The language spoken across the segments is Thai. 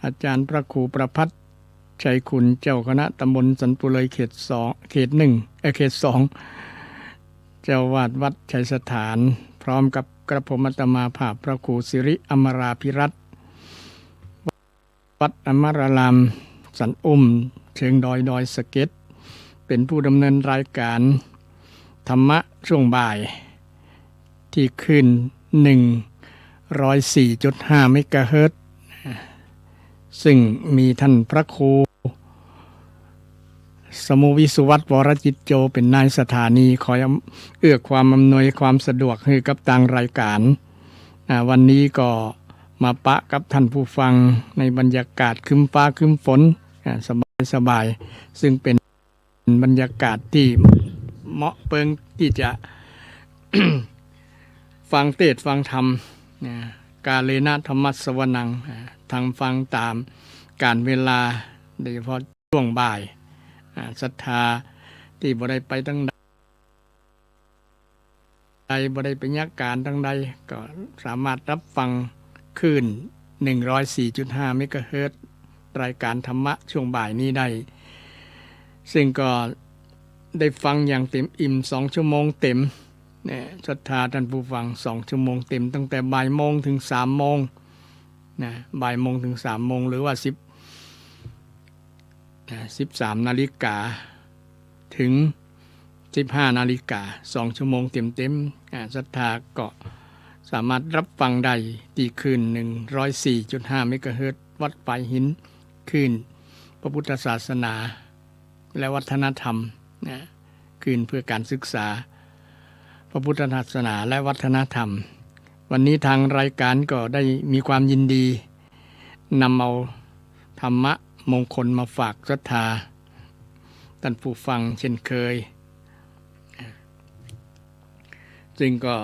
อาจารย์พระครูประภัตรชัยคุณเจ้าคณะตำบลสันปุเลยเขต2เขต2เจ้าวาดวัดชัยสถานพร้อมกับกระผมอาตมาภาพพระครูสิริอมราภิรัตน์วัดอมรารามสันเชิงดอยสะเก็ดเป็นผู้ดำเนินรายการธรรมะช่วงบ่ายที่ขึ้น 104.5 เมกะเฮิรตซ์ซึ่งมีท่านพระครูสมุวิสุวัตรวรจิตโจเป็นนายสถานีคอยเอื้อความอำนวยความสะดวกให้กับทางรายการวันนี้ก็มาปะกับท่านผู้ฟังในบรรยากาศครึ้มฟ้าครึ้มฝนสบายซึ่งเป็นบรรยากาศที่เหมาะเปิงที่จะ ฟังเทศน์ฟังธรรมกาเลนะธรรมัสสวนังทางฟังตามการเวลาโดยเฉพาะช่วงบ่ายศรัทธาที่บ่ได้ไปทั้งใดบ่ได้ไปยักการทั้งใดก็สามารถรับฟังคลื่น 104.5 เมกะเฮิรตซ์รายการธรรมะช่วงบ่ายนี้ได้ซึ่งก็ได้ฟังอย่างเต็มอิ่ม2 ชั่วโมงเต็มศรัทธาท่านผู้ฟัง2 ชั่วโมงเต็มตั้งแต่บ่ายโมงถึง3 โมงบ่ายโมงถึง3 โมงหรือว่า13 นาฬิกาถึง15 นาฬิกา2 ชั่วโมงเต็มศรัทธาก็สามารถรับฟังได้ที่คลื่น 104.5 เมกะเฮิรตซ์วัดปลายหินคลื่นพระพุทธศาสนาและวัฒนธรรมคลื่นเพื่อการศึกษาพระพุทธศาสนาและวัฒนธรรมวันนี้ทางรายการก็ได้มีความยินดีนำเอาธรรมะมงคลมาฝากศรัทธาท่านผู้ฟังเช่นเคยจึงก็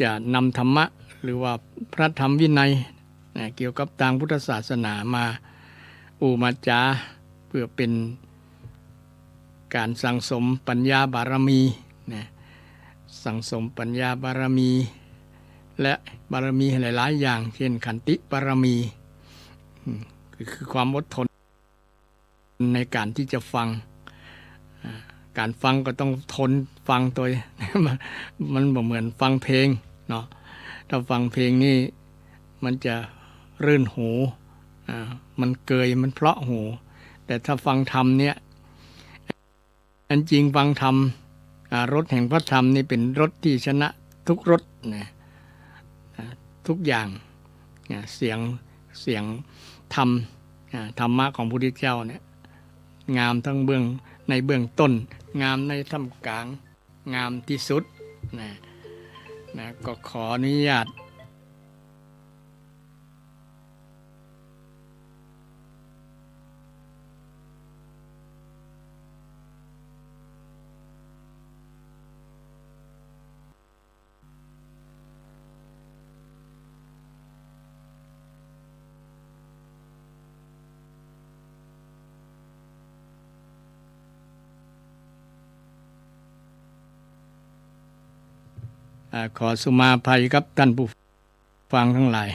จะนำธรรมะหรือว่าพระธรรมวินัยเกี่ยวกับทางพุทธศาสนามามาจาเพื่อเป็นการสั่งสมปัญญาบารมีสั่งสมปัญญาบารมีและบารมีหลายๆอย่างเช่นขันติบารมีคือความอดทนในการที่จะฟังการฟังก็ต้องทนฟังตัว มันเหมือนฟังเพลงเนาะถ้าฟังเพลงนี่มันจะรื่นหูมันเกยมันเพราะหูแต่ถ้าฟังธรรมเนี่ยอันจริงฟังธรรมรสแห่งพระธรรมนี่เป็นรสที่ชนะทุกรสทุกอย่างเสียงธรรมธรรมะของพระพุทธเจ้าเนี่ยงามทั้งในเบื้องต้นงามในท่ามกลางงามที่สุดก็ขออนุญาตขอสุมาภัยครับท่านผู้ฟังทั้งหลาย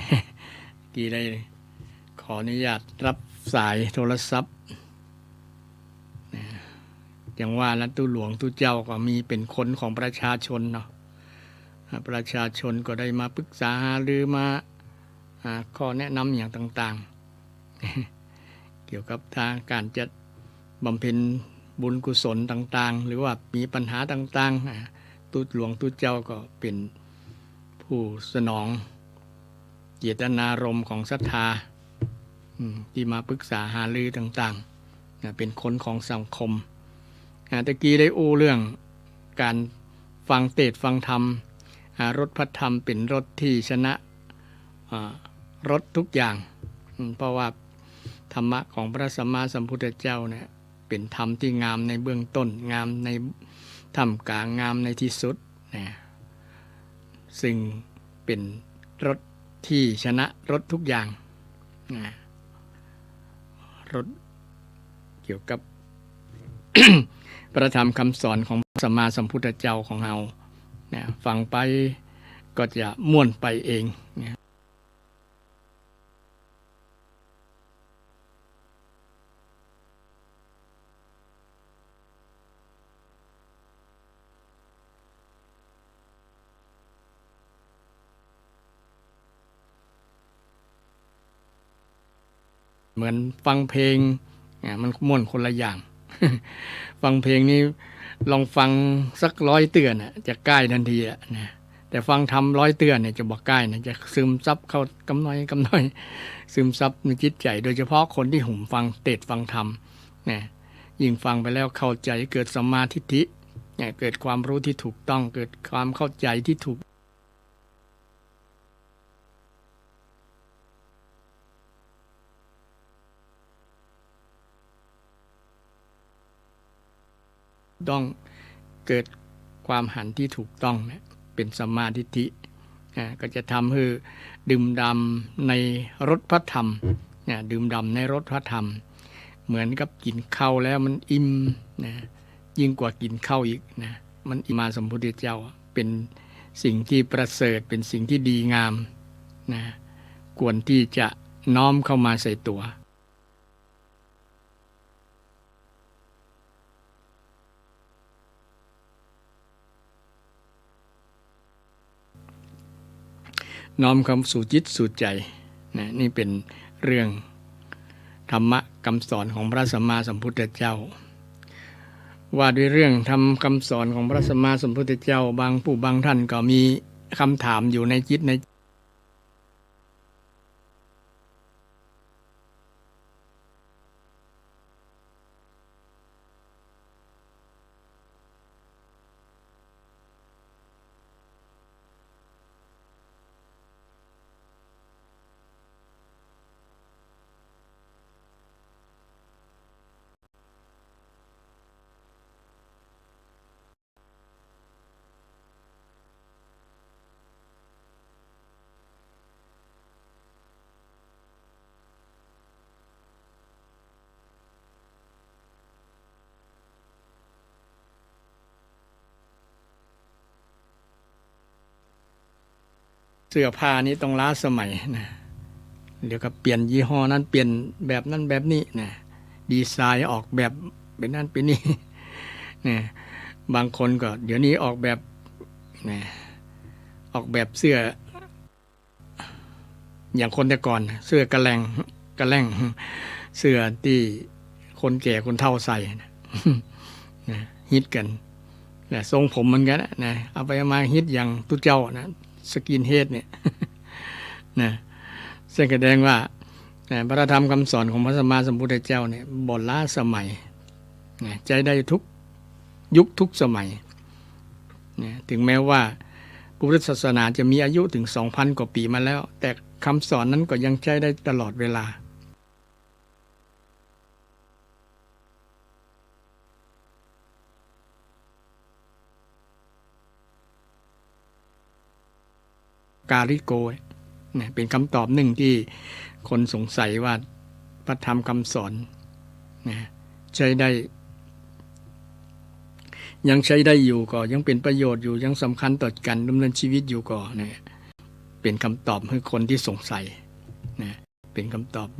กี่ได้ขออนุญาตรับสายโทรศัพท์อย่างว่าแล้วตู้หลวงตู้เจ้าก็มีเป็นคนของประชาชนเนาะประชาชนก็ได้มาปรึกษาหารือมาข้อแนะนำอย่างต่างๆ เกี่ยวกับทางการจัดบำเพ็ญบุญกุศลต่างๆหรือว่ามีปัญหาต่างๆตู้หลวงตู้เจ้าก็เป็นผู้สนองเจตนารมณ์ของศรัทธาที่มาปรึกษาหารือต่างๆเป็นคนของสังคมตะกี้ได้เรื่องการฟังเทศน์ฟังธรรมรสพระธรรมเป็นรสที่ชนะรสทุกอย่างเพราะว่าธรรมะของพระสัมมาสัมพุทธเจ้าเนี่ยเป็นธรรมที่งามในเบื้องต้นงามในท่ามกลางงามในที่สุดซึ่งเป็นรสที่ชนะรสทุกอย่างรสเกี่ยวกับ พระธรรมคำสอนของพระสัมมาสัมพุทธเจ้าของเราฟังไปก็จะม่วนไปเอง เหมือนฟังเพลงมันม่วนคนละอย่าง ฟังเพลงนี้ลองฟังสัก100 เตือนจะใกล้ทันทีนะแต่ฟังทำ100 เตือนเนี่ยจะบอกใกล้นะจะซึมซับเข้ากำน้อยซึมซับในจิตใจโดยเฉพาะคนที่หุ่มฟังเทศน์ฟังธรรมนะยิ่งฟังไปแล้วเข้าใจเกิดสัมมาทิฏฐิเกิดความรู้ที่ถูกต้องเกิดความเข้าใจที่ถูกต้องเกิดความหันที่ถูกต้องนะเป็นสัมมาทิฏฐิก็จะทำให้ดื่มด่ำในรสพระธรรมดื่มด่ำในรสพระธรรมเหมือนกับกินข้าวแล้วมันอิ่มนะยิ่งกว่ากินข้าวอีกนะมันอิมาสัมพุทธเจ้าเป็นสิ่งที่ประเสริฐเป็นสิ่งที่ดีงามนะควรที่จะน้อมเข้ามาใส่ตัวน้อมคำสู่จิตสู่ใจนะนี่เป็นเรื่องธรรมะคำสอนของพระสัมมาสัมพุทธเจ้าว่าด้วยเรื่องทำคำสอนของพระสัมมาสัมพุทธเจ้าบางผู้บางท่านก็มีคำถามอยู่ในจิตในเสื้อผ้านี้ต้องล้าสมัยนะเดี๋ยวก็เปลี่ยนยี่ห้อนั้นเปลี่ยนแบบนั้นแบบนี้นะดีไซน์ออกแบบเป็นนั่นเป็นนี่นะบางคนก็เดี๋ยวนี้ออกแบบนะออกแบบเสื้ออย่างคนแต่ก่อนเสื้อกระแรงเสื้อที่คนแก่คนเฒ่าใส่นะฮิตกันนะทรงผมเหมือนกันนะเอาไปมาฮิตอย่างตุเจ้านะสกินเฮดเนี่ยนะแสดงว่าพระธรรมคำสอนของพระสัมมาสัมพุทธเจ้าเนี่ยบ่ล้าสมัยนะใจได้ทุกยุคทุกสมัยนะถึงแม้ว่าพุทธศาสนาจะมีอายุถึง 2,000 กว่าปีมาแล้วแต่คำสอนนั้นก็ยังใช้ได้ตลอดเวลากาลิโกนะเป็นคำตอบหนึ่งที่คนสงสัยว่าพระธรรมคำสอนนะใช้ได้ยังใช้ได้อยู่ก็ยังเป็นประโยชน์อยู่ยังสำคัญต่อการดำเนินชีวิตอยู่ก็นะเป็นคำตอบให้คนที่สงสัยนะเป็นคำตอบ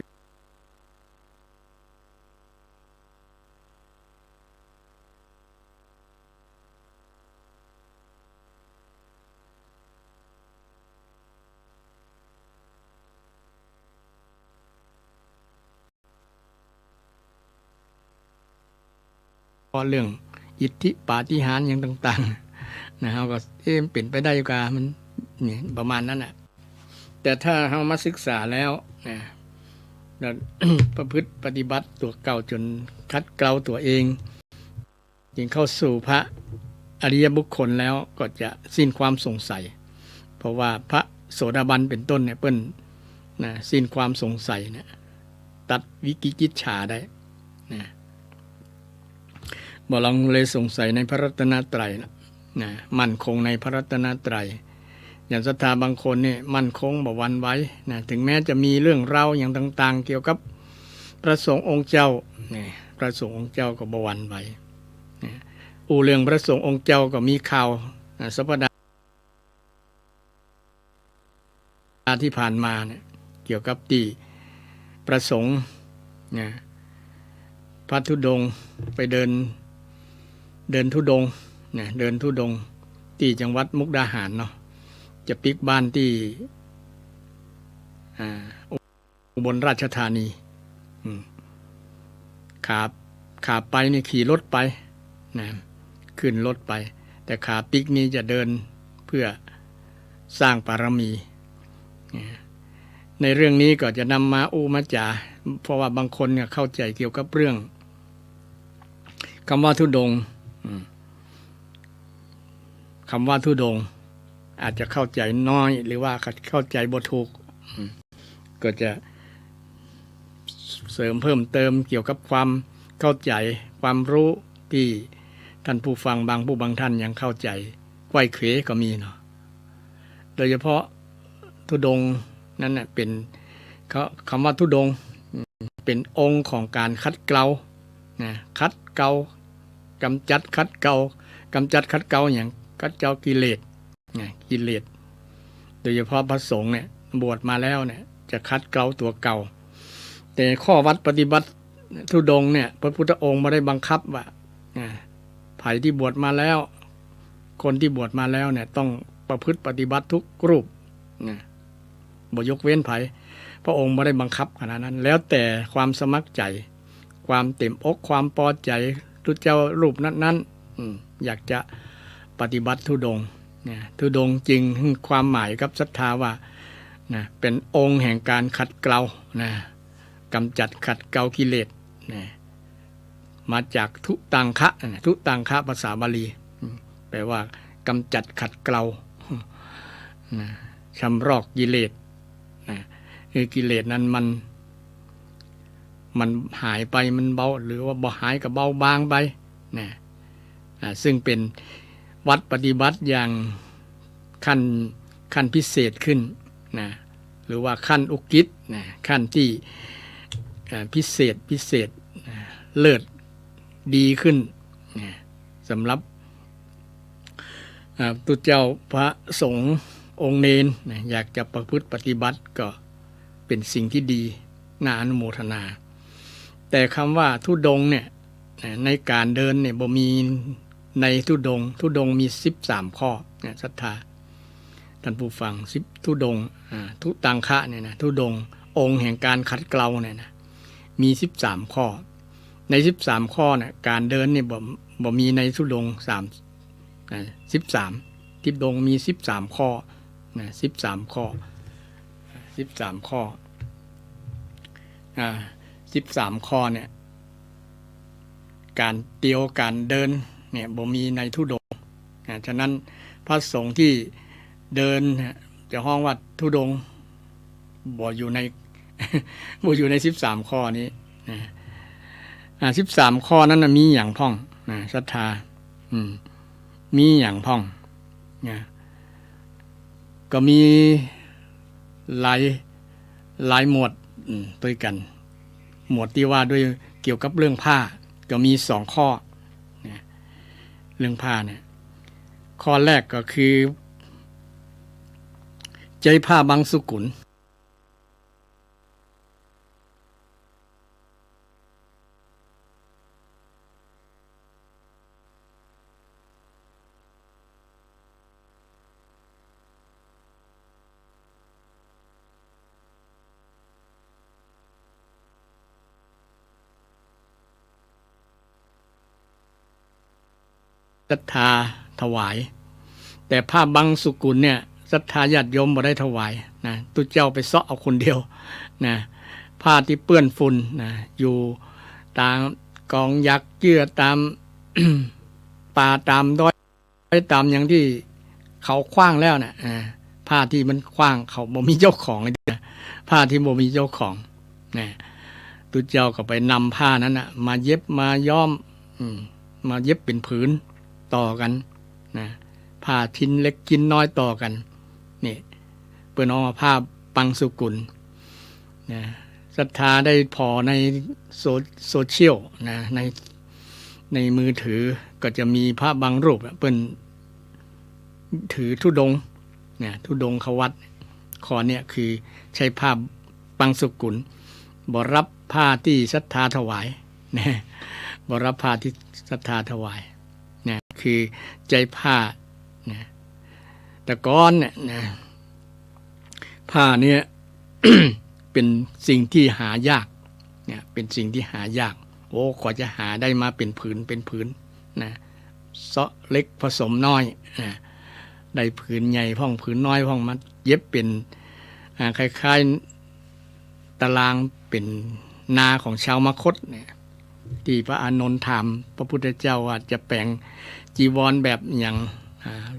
เพราะเรื่องอิทธิปาฏิหาริย์อย่างต่างๆนะเราก็เป็นไปได้กามันนี่ประมาณนั้นนะแต่ถ้าเรามาศึกษาแล้วนะประพฤติปฏิบัติตัวเก่าจนคัดเกลาตัวเองจึงเข้าสู่พระอริยบุคคลแล้วก็จะสิ้นความสงสัยเพราะว่าพระโสดาบันเป็นต้นเนี่ยเปิ้นนะสิ้นความสงสัยนะตัดวิกิกิจฉาได้นะบ่ลองเลยสงสัยในพระรัตนตรัยนะมั่นคงในพระรัตนตรัยอย่างศรัทธาบางคนเนี่ยมั่นคงบ่หวั่นไหวนะถึงแม้จะมีเรื่องราวอย่างต่างๆเกี่ยวกับพระสงฆ์องค์เจ้านี่พระสงฆ์องค์เจ้าก็บ่หวั่นไหวนะเรื่องพระสงฆ์องค์เจ้าก็มีข่าวสัปดาห์ที่ผ่านมาเนี่ยเกี่ยวกับที่พระสงฆ์นะพระธุดงค์ไปเดินธุดงค์นะเดินธุดงค์ที่จังหวัดมุกดาหารเนาะจะปิกบ้านที่อุบลราชธานี ขาไปนี่ขี่รถไปนะขึ้นรถไปแต่ขาปิกนี้จะเดินเพื่อสร้างบารมีในเรื่องนี้ก็จะนำมามาจาเพราะว่าบางคนเนี่ยเข้าใจเกี่ยวกับเรื่องคำว่าธุดงค์คำว่าธุดงค์อาจจะเข้าใจน้อยหรือว่าเข้าใจบ่ถูกก็จะเสริมเพิ่มเติมเกี่ยวกับความเข้าใจความรู้ที่ท่านผู้ฟังบางท่านยังเข้าใจไขว้เขวก็มีเนาะโดยเฉพาะธุดงค์นั้นน่ะเป็นคำว่าธุดงค์เป็นองค์ของการคัดเกลานะคัดเกลากำจัดคัดเกลอย่างคัดเกลากิเลสกิเลสโดยเฉพาะพระสงฆ์เนี่ยบวชมาแล้วเนี่ยจะคัดเกลาตัวเก่าแต่ข้อวัดปฏิบัติธุดงค์เนี่ยพระพุทธองค์ไม่ได้บังคับว่าไผ่ที่บวชมาแล้วคนที่บวชมาแล้วเนี่ยต้องประพฤติปฏิบัติทุกรูปบ่ยกเว้นไผ่พระองค์ไม่ได้บังคับขนาดนั้นแล้วแต่ความสมัครใจความเต็มอกความพอใจทุกเจ้ารูปนั้นอยากจะปฏิบัติธุดงค์ธุดงค์จริงความหมายกับศรัทธาว่าเป็นองค์แห่งการขัดเกลากำจัดขัดเกลากิเลสมาจากทุตังคะภาษาบาลีแปลว่ากำจัดขัดเกลาชำรอกกิเลสคือกิเลสนั้นมันหายไปมันเบาหรือว่าบ่หายกับเบาบางไปซึ่งเป็นวัดปฏิบัติอย่างขั้นพิเศษขึ้นหรือว่าขั้นอุกิจขั้นที่พิเศษเลิศดีขึ้นสำหรับตุเจ้าพระสงฆ์องค์เนรอยากจะประพฤติปฏิบัติก็เป็นสิ่งที่ดีน่าอนุโมทนาแต่คำว่าธุดงค์เนี่ยในการเดินเนี่ยบ่มีในธุดงค์มี13ข้อศรัทธาท่านผู้ฟังธุดงค์ทุตังคะเนี่ยนะธุดงค์องค์แห่งการขัดเกลาเนี่ยนะมี13ข้อใน13ข้อเนี่ยการเดินเนี่ยบ่มีในธุดงค์13ธุดงค์มี13ข้อ13ข้อ13ข้อ13ข้อเนี่ยการเตียวการเดินเนี่ยบ่มีในธุดงค์ฉะนั้นพระสงฆ์ที่เดินจะห้องว่าธุดงค์บ่อยู่ใน13ข้อนี้13ข้อนั้นมีอย่างพ่องศรัทธามีอย่างพ่องก็มีหลายหมวดด้วยกันหมวดที่ว่าด้วยเกี่ยวกับเรื่องผ้าก็มี2ข้อเรื่องผ้าเนี่ยข้อแรกก็คือใจผ้าบางสุกุลศรัทธาถวายแต่ผ้าบังสุกุลเนี่ยศรัทธาญาติโยมบ่ได้ถวายตุเจ้าไปเซาะเอาคนเดียวผ้าที่เปื้อนฝุ่นอยู่ตามกองยักษ์เยื่อตาม ป่าตามดอยตามอย่างที่เขาขว้างแล้วผ้าที่มันขว้างเขาบ่มีเจ้าของผ้าที่บ่มีเจ้าของตุเจ้าก็ไปนำผ้านั้นมาเย็บมาย้อมมาเย็บเป็นผืนต่อกันผ้าชิ้นเล็กชิ้นน้อยต่อกันนี่เปิ้นเอามาผ้าปังสุกุลศรัทธาได้พอในโซเชียลในมือถือก็จะมีพระบางรูปเปิ้นถือธุดงค์ธุดงควัตรข้อเนี้ยคือใช้ผ้าปังสุกุลบ่รับผ้าที่ศรัทธาถวายบ่รับผ้าที่ศรัทธาถวายคือใจผ้าแต่ก่อนเนี่ยผ้าเนี่ย เป็นสิ่งที่หายาก เนี่ยเป็นสิ่งที่หายากโอ้กว่าจะหาได้มาเป็นผืนนะเซาะเล็กผสมน้อยนะได้ผืนใหญ่พ่องผืนน้อยพ่องมาเย็บเป็นคล้ายๆตารางเป็นนาของชาวมคธเนี่ยที่พระอานนท์ถามพระพุทธเจ้าว่าจะแปลงจีวรแบบอย่าง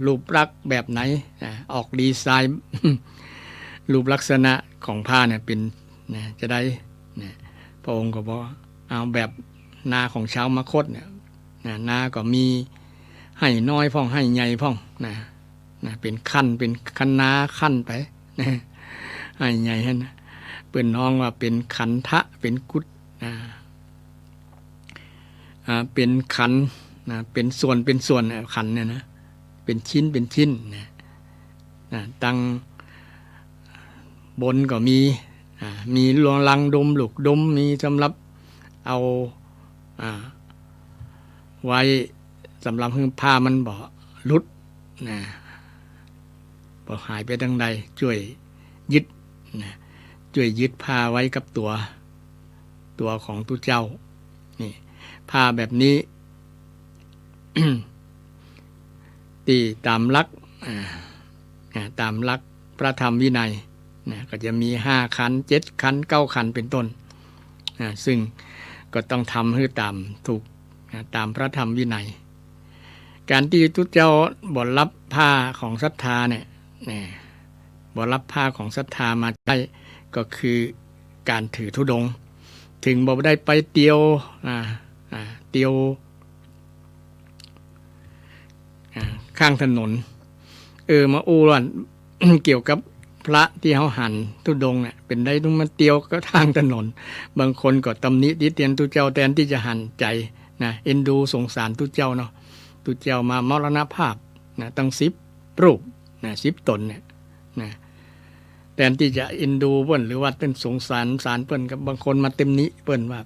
รูปลักษณ์แบบไหนออกดีไซน์ รูปลักษณะของผ้าเนี่ยเป็นจะได้พระองค์ก็บอกเอาแบบนาของชาวมคธเนี่ยนาก็มีให้น้อยพ่องให้ใหญ่พ่องเป็นคันนาขั้นไปให้ใหญ่ให้นะเปิ้นน้องว่าเป็นขันทะเป็นกุฏเป็นขันเป็นส่วนขันเนี่ยนะเป็นชิ้นนะตั้งบนก็มีลังดมลูกดมมีสำหรับเอาไว้สำหรับให้ผ้ามันบ่หลุดบ่หายไปทางใดช่วยยึดผ้าไว้กับตัวของตุเจ้านี่ผ้าแบบนี้ ที่ตามหลักพระธรรมวินัยก็จะมี5ขันธ์7ขันธ์9ขันธ์เป็นต้นซึ่งก็ต้องทำให้ตามถูกตามพระธรรมวินัยการที่ทุเจ้าบ่รับผ้าของศรัทธาเนี่ยบ่รับผ้าของศรัทธามาได้ก็คือการถือธุดงค์ถึงบ่ได้ไปเตียวข้างถนนมาอู้ว่า เกี่ยวกับพระที่เขาหันธุดงค์เนี่ยเป็นได้ต้องมาเตียวก็ทางถนนบางคนก็ตำหนิติเตียนตุเจ้าแทนที่จะหันใจเอ็นดูสงสารตุเจ้าเนาะตุเจ้ามามรณภาพตั้ง10 รูป10 ตนเนี่ยแทนที่จะเอ็นดูเปิ้นหรือว่าเป็นสงสารเปิ้นกับบางคนมาเต็มนี้เปิ้นว่า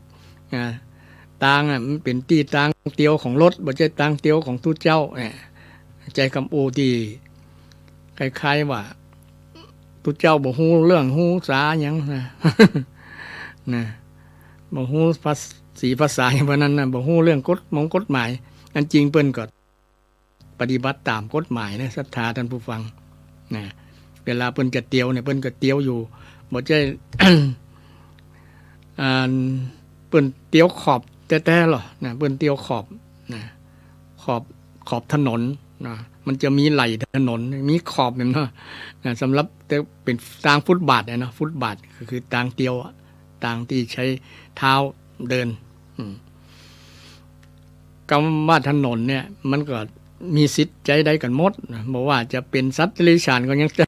ตางมันเป็นที่ตางเตียวของรถบ่ใช่ตางเตียวของตุเจ้าใจคำโอที่คล้ายๆว่าตุเจ้าบ่ฮู้เรื่องฮู้ษาหยังบ่ฮู้ภาษาอย่างนั้นบ่ฮู้เรื่องกฎหมายอันจริงเปิ้นก็ปฏิบัติตามกฎหมายนะศรัทธาท่านผู้ฟังเวลาเปิ้นจะเตียวเนี่ยเปิ้นก็เตียวอยู่บ่ใช่ เปิ้นเตียวขอบแท้ๆหรอเปิ้นเตียวขอบถนนมันจะมีไหล่ถนนมีขอบเนี่ยสำหรับเป็นทางฟุตบาทเนี่ยฟุตบาทก็คือทางเตียวทางที่ใช้เท้าเดินคำว่าถนนเนี่ยมันก็มีสิทธิ์ใจได้กันหมดบอกว่าจะเป็นสัตว์เดรัจฉานก็ยังจะ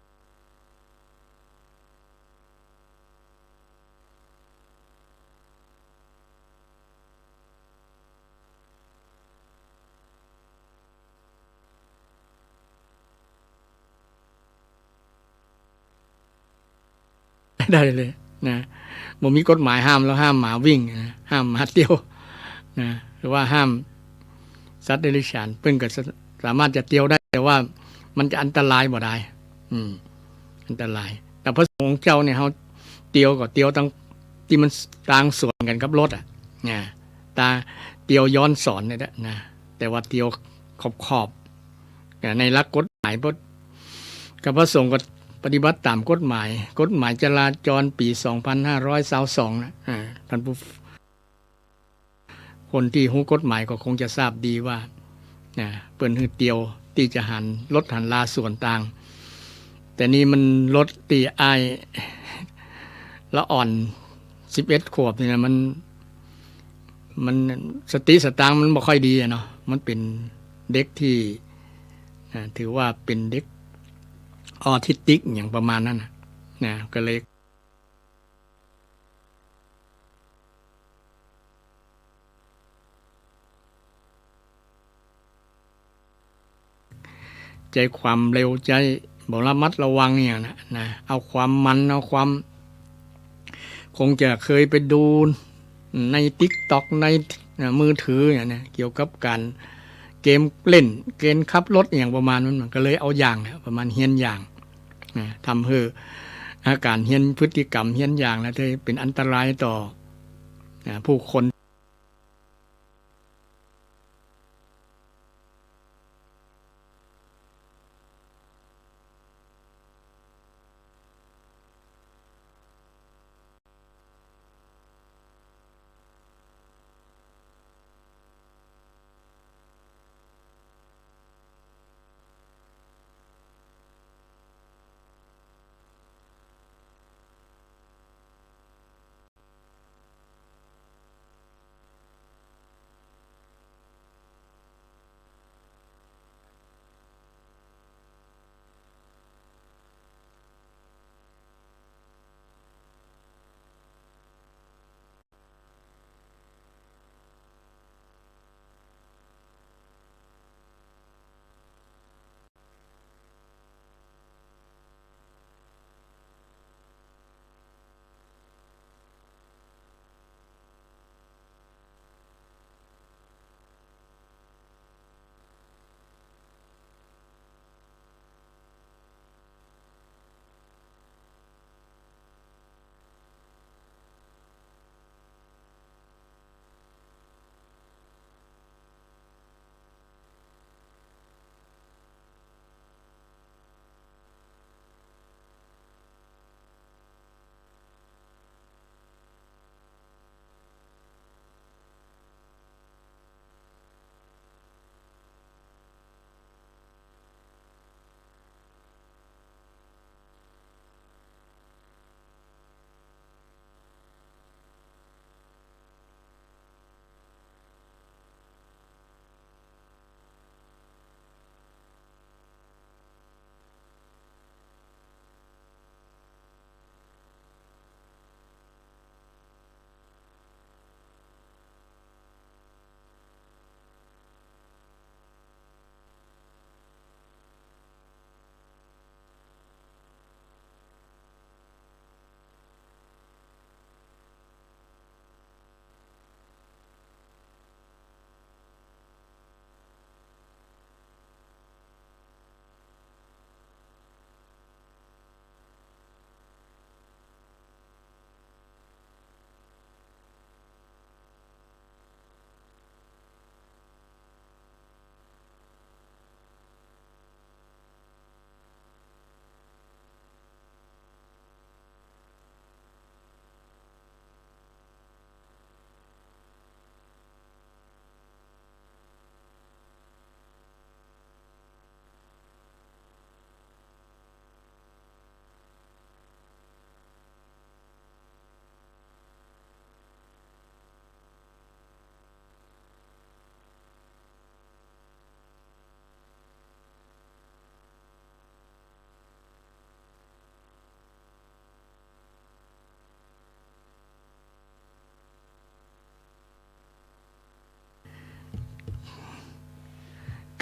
ได้เลยบ่มีกฎหมายห้ามแล้วห้ามหมาวิ่งห้ามหมาเตี้ยวหรือว่าห้ามสัตว์เดรัจฉานเพิ่นก็สามารถจะเตี้ยวได้แต่ว่ามันจะอันตรายบ่ได้อันตรายแต่พระสงฆ์เจ้าเนี่ยเฮาเตี้ยวก็เตี้ยวตั้งที่มันต่างส่วนกันกับรถตาเตี้ยวย้อนสอนเนี่ยนะแต่ว่าเตี้ยวขอบในหลักกฎหมายกับพระสงฆ์ก็ปฏิบัติตามกฎหมายจราจรปี2522นะท่านผู้คนที่รู้กฎหมายก็คงจะทราบดีว่าเปิ้นคือเตียวที่จะหันรถหันลาส่วนต่างแต่นี่มันรถตีอายละอ่อน11 ขวบนี่นะมันสติสตางค์มันบ่ค่อยดีเนาะมันเป็นเด็กที่ถือว่าเป็นเด็กออทิสติกอย่างประมาณนั้นก็เลยใจความเร็วใจบ่ระมัดระวังเนี่ยนะเอาความมันเอาความคงจะเคยไปดูใน TikTok ในมือถืออย่างนี้เกี่ยวกับการเกมเล่นเกมขับรถอย่างประมาณนั้นก็เลยเอาอย่างประมาณเฮียนอย่างทำให้อาการเฮียนพฤติกรรมเฮียนอย่างแล้วที่เป็นอันตรายต่อ ผู้คน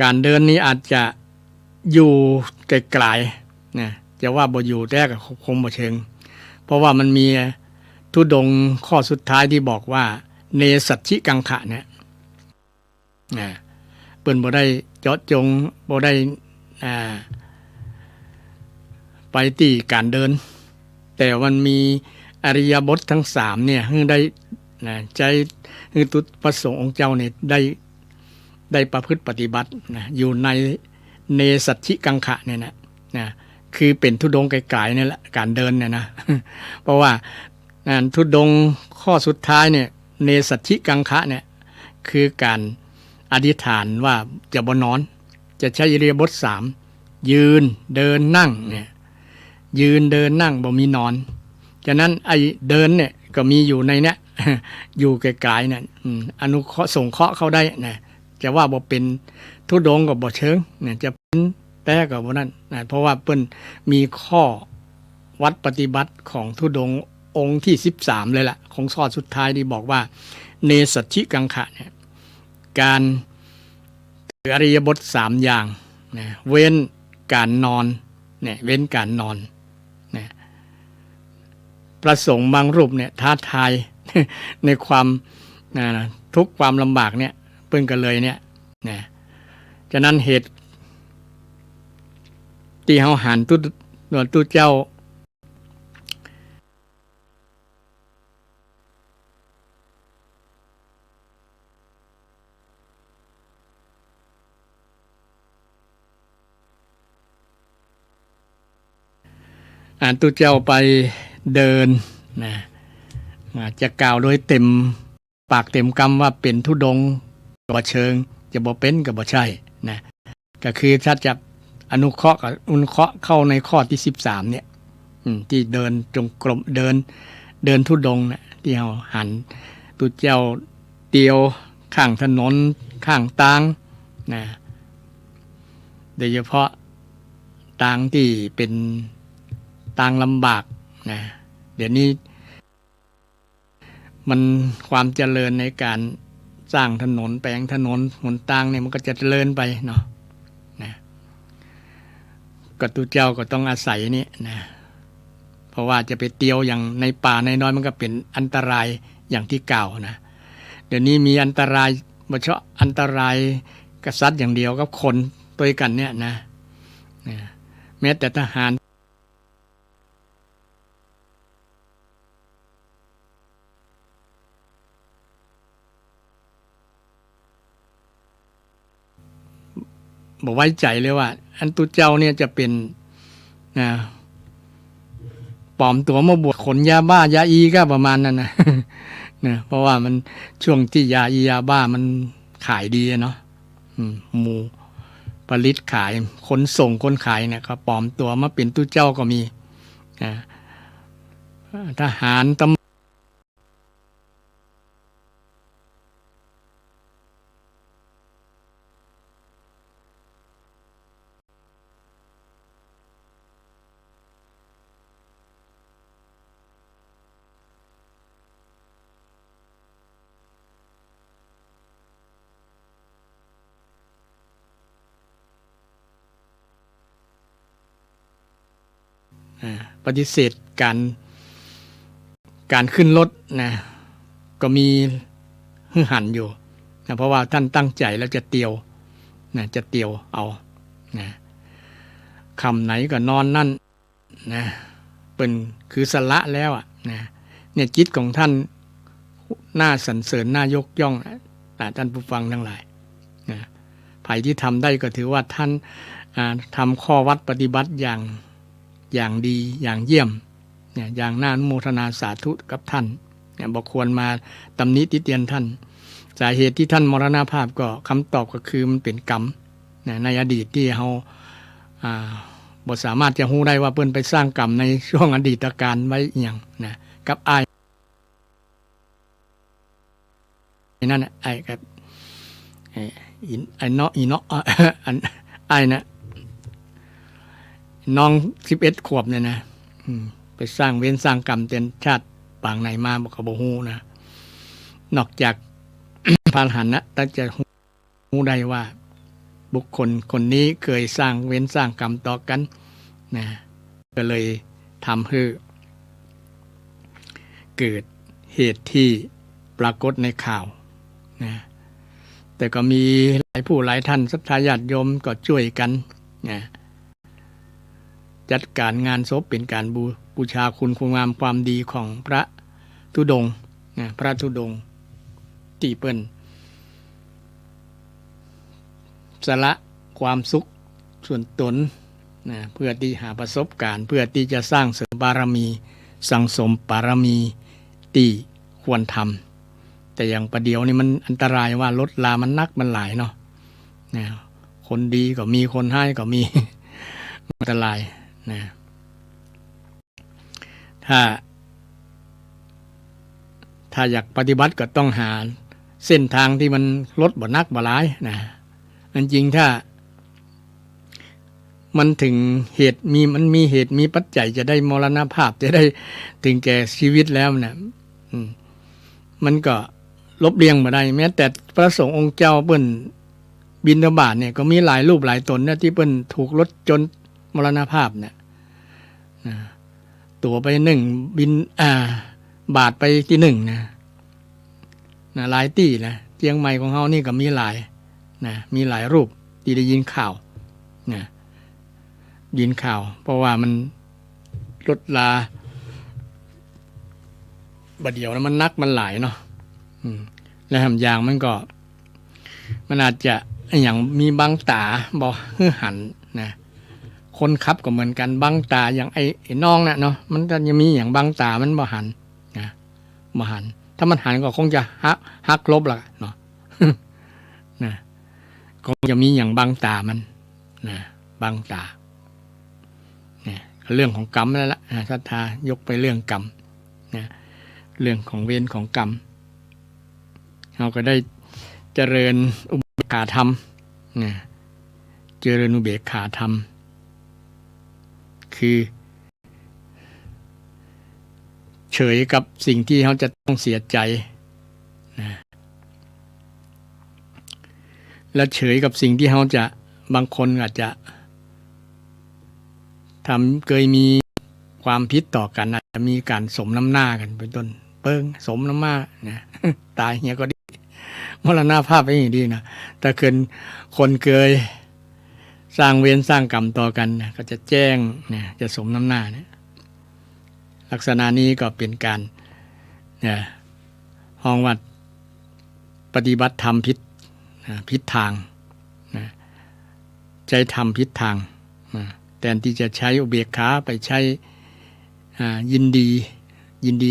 การเดินนี้อาจจะอยู่ไกลๆนะจะว่าบ่อยู่แต่ก็คงบ่เชิงเพราะว่ามันมีธุดงค์ข้อสุดท้ายที่บอกว่าเนสัชชิกังขะเนี่ยเปิ้นบ่ได้เจาะจงบ่ได้ไปที่การเดินแต่มันมีอริยบททั้ง3เนี่ยให้ได้ใจให้ตุประสงค์องค์เจ้าเนี่ยได้ประพฤติปฏิบัติอยู่ในเนสัชชิกังขะเนี่ยนะคือเป็นธุดงค์ไกลๆนี่แหละการเดินเนี่ยนะเพราะว่าธุดงค์ข้อสุดท้ายเนี่ยเนสัชชิกังขะเนี่ยคือการอธิษฐานว่าจะบ่นอนจะใช้อิริยาบถ3ยืนเดินนั่งเนี่ยยืนเดินนั่งบ่มีนอนฉะนั้นไอ้เดินเนี่ยก็มีอยู่ในเนี้ยอยู่ไกลๆเนี่ยอนุเคราะห์ส่งเคราะห์เข้าได้นะจะว่าบ่เป็นธุดงค์ก็บ่เชิงเนี่ยจะเป็นแต่ก็บ่นั่นนะเพราะว่าเปิ้นมีข้อวัดปฏิบัติของธุดงค์องค์ที่13เลยล่ะของข้อสุดท้ายที่บอกว่าเนสัชชิกังขะเนี่ยการถืออริยบท3อย่างนะเว้นการนอนเนี่ยเว้นการนอนนะประสงค์บางรูปเนี่ยท้าทายในความทุกข์ความลำบากเนี่ยเพิ่นก็เลยเนี่ยนะฉะนั้นเหตุที่เฮาหันตุเจ้า ตุเจ้าไปเดินนะจะกล่าวโดยเต็มปากเต็มคำว่าเป็นธุดงค์ก็บ่เชิงจะบ่เป็นก็บ่ใช่นะก็คือถ้าจะอนุเคราะห์เข้าในข้อที่13เนี่ยที่เดินจงกรมเดินธุดงค์นะที่เฮาหันตุเจ้าเตียวข้างถนนข้างทางนะโดยเฉพาะทางที่เป็นทางลำบากนะเดี๋ยวนี้มันความเจริญในการสร้างถนนแปลงถนนหนทางเนี่ยมันก็จะเจริญไปเนาะนะก็ตุเจ้าก็ต้องอาศัยนี่นะเพราะว่าจะไปเตียวอย่างในป่าในน้อยมันก็เป็นอันตรายอย่างที่กล่าวนะเดี๋ยวนี้มีอันตรายบ่เฉพาะอันตรายกษัตริย์อย่างเดียวกับคนตัวกันเนี่ยนะแม้แต่ทหารบอกไว้ใจเลยว่าอันตุเจ้าเนี่ยจะเป็นปลอมตัวมาบวชขนยาบ้ายาอีก็ประมาณนั้นนะเพราะว่ามันช่วงที่ยาอียาบ้ามันขายดีเนาะหมู่ผลิตขายคนส่งคนขายเนี่ยก็ปลอมตัวมาเป็นตุเจ้าก็มีทหารตำปฏิเสธการขึ้นรถนะก็มีหือหันอยู่นะเพราะว่าท่านตั้งใจแล้วจะเตียวนะจะเตียวเอานะคำไหนก็นอนนั่นนะเป็นคือสละแล้วอ่ะนะเนี่ยจิตของท่านน่าสรรเสริญน่ายกย่องแต่ท่านผู้ฟังทั้งหลายนะไผที่ทำได้ก็ถือว่าท่านทำข้อวัดปฏิบัติอย่างดีอย่างเยี่ยมเนี่ยอย่างน่าอนุโมทนาสาธุกับท่านเนี่ยบ่ควรมาตำหนิติเตียนท่านสาเหตุที่ท่านมรณภาพก็คำตอบก็คือมันเป็นกรรมเนี่ยในอดีตที่เฮาบ่สามารถจะรู้ได้ว่าเพิ่นไปสร้างกรรมในช่วงอดีตการไว้อหยังนะกับอ้ายนั่นน่ะอ้ายกับไอ้เนาะอีเนาะอันอ้ายนะน้อง11 ขวบเนี่ยนะไปสร้างเวรสร้างกรรมเต็นชาติปางไหนมาบอกเขาบอกฮู้นะนอกจาก พาหันนะแต่จะฮู้ได้ว่าบุคคลคนนี้เคยสร้างเวรสร้างกรรมต่อกันนะก็เลยทำให้เกิดเหตุที่ปรากฏในข่าวนะแต่ก็มีหลายผู้หลายท่านศรัทธาญาติโยมก็ช่วยกันนะจัดการงานศพเป็นการบูชาคุณงามความดีของพระธุดงค์นะพระธุดงค์ที่เปิ้นสละความสุขส่วนตนนะเพื่อที่หาประสบการณ์เพื่อที่จะสร้างเสริมบารมีสังสมบารมีที่ควรทำแต่อย่างประเดี๋ยวนี่มันอันตรายว่ารถลามันนักมันหลายเนาะนะคนดีก็มีคนให้ก็มี อันตรายนะถ้าอยากปฏิบัติก็ต้องหาเส้นทางที่มันลดบ่นักบ่หลายนะจริงถ้ามันถึงเหตุมันมีเหตุมีปัจจัยจะได้มรณภาพจะได้ถึงแก่ชีวิตแล้วนะมันก็ลบเลียงบ่ได้แม้แต่พระสงฆ์องค์เจ้าเปิ้นบิณฑบาตเนี่ยก็มีหลายรูปหลายตนนะที่เปิ้นถูกรถจนมรณภาพเนี่ยตัวไป1บินบาทไปที่1นะหลายที่นะเชียงใหม่ของเฮานี่ก็มีหลายนะมีหลายรูปที่ได้ยินข่าวนะยินข่าวเพราะว่ามันรถลาบัดเดียวนะมันนักมันหลายเนาะและหำอย่างมันอาจจะอย่างมีบางตาบ่หันนะ คนขับก็เหมือนกันบังตาอย่างไอ้น้องน่ะเนาะมันจะยังมีอย่างบังตามันบ่หันนะบ่หันถ้ามันหันก็คงจะหักลบละเนาะ นะคงจะมีอย่างบังตามันนะบังตาเนี่ยเรื่องของกรรมแล้วล่ะศรัทธายกไปเรื่องกรรมนะเรื่องของเวรของกรรมเราก็ได้เจริญอุเบกขาธรรมนะเจริญอุเบกขาธรรมคือเฉยกับสิ่งที่เขาจะต้องเสียใจนะและเฉยกับสิ่งที่เขาจะบางคนอาจจะเคยมีความพิษต่อกันอาจจะมีการสมน้ำหน้ากันเป็นต้นเปิ้งสมน้ำหน้านะ ตายเฮียก็ดีมรณภาพไปอย่างดีนะแต่คนเคยสร้างเวรสร้างกรรมต่อกันนะก็จะแจ้งนะจะสมน้ำหน้านะลักษณะนี้ก็เป็นการเนี่ยห้องวัดปฏิบัติธรรมผิดทางนะใจธรรมผิดทางนะแทนที่จะใช้อุเบกขาไปใช้ยินดี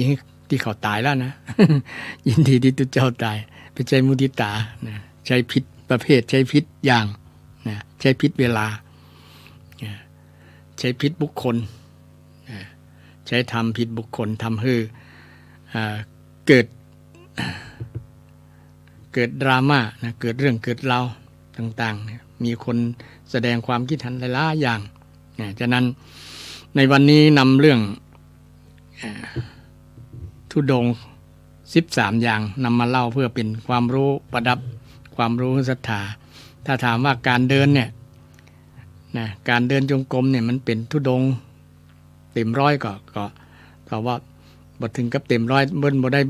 ให้ที่เขาตายแล้วนะ ยินดีที่ตุเจ้าตายไปใช้มุทิตานะใช้ผิดประเภทใช้ผิดอย่างนะใช้ผิดเวลาใช้ผิดบุคคลใช้ทำผิดบุคคลทำให้เกิดดราม่านะเกิดเรื่องเกิดราวต่างๆมีคนแสดงความคิดเห็นหลายๆอย่างฉะนั้นในวันนี้นำเรื่องธุดงค์13อย่างนำมาเล่าเพื่อเป็นความรู้ประดับความรู้ศรัทธาถ้าถามว่าการเดินเนี่ยนะการเดินจงกรมเนี่ยมันเป็นธุดงค์เต็มร้อยก็แต่ว่าบ่ถึงกับเต็มร้อยเบิ้ลบ่ได้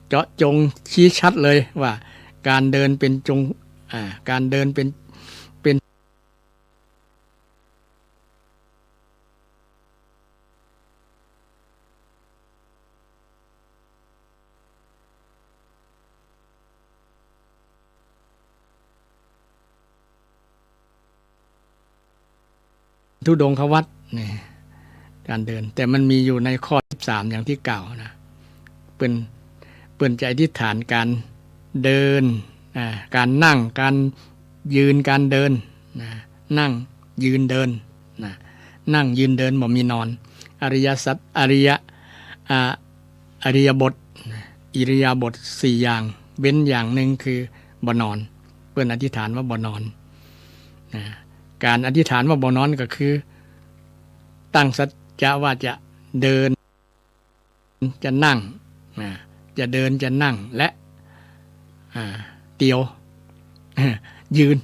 เจาะจงชี้ชัดเลยว่าการเดินเป็นการเดินเป็น ธุดงควัตรนี่การเดินแต่มันมีอยู่ในข้อ13อย่างที่กล่าวนะเปิ้นจะอธิษฐานการเดินการนั่งการยืนการเดินนั่งยืนเดินนั่งยืนเดินบ่มีนอนอริยสัจอริยบทอิริยาบถ4อย่างเว้นอย่างหนึ่งคือบ่นอนเปิ้นอธิษฐานว่าบ่นอนการอธิษฐานว่าบ่นอนก็คือตั้งสัจจะว่าจะเดินจะนั่งจะเดินจะนั่งและเตียวยืน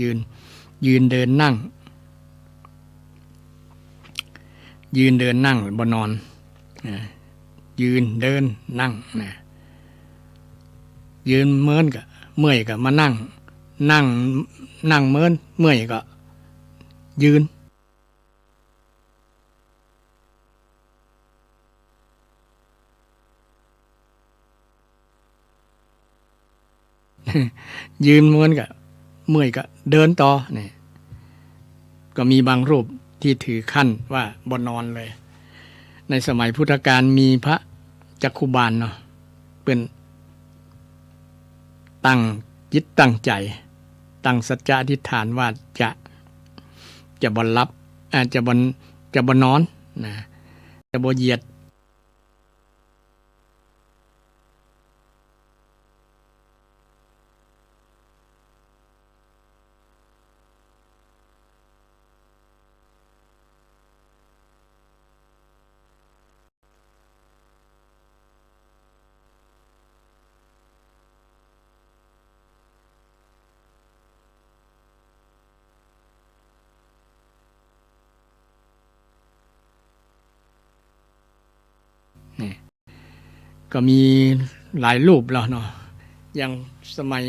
ยืนเดินนั่งยืนเดินนั่งบ่นอนยืนเดินนั่งยืนเมินก็เมื่อยก็มานั่งเมินเมื่อยก็ยืนยืนเมินก็เมื่อยก็เดินต่อนี่ก็มีบางรูปที่ถือขั้นว่าบ่นอนเลยในสมัยพุทธกาลมีพระจักขุบาลเนาะเป็นตั้งจิตตั้งใจตั้งสัจจะอธิษฐานว่าจะบ่หลับจะบ่นอนจะบ่เหยียดก็มีหลายรูปแล้วเนาะอย่างสมัย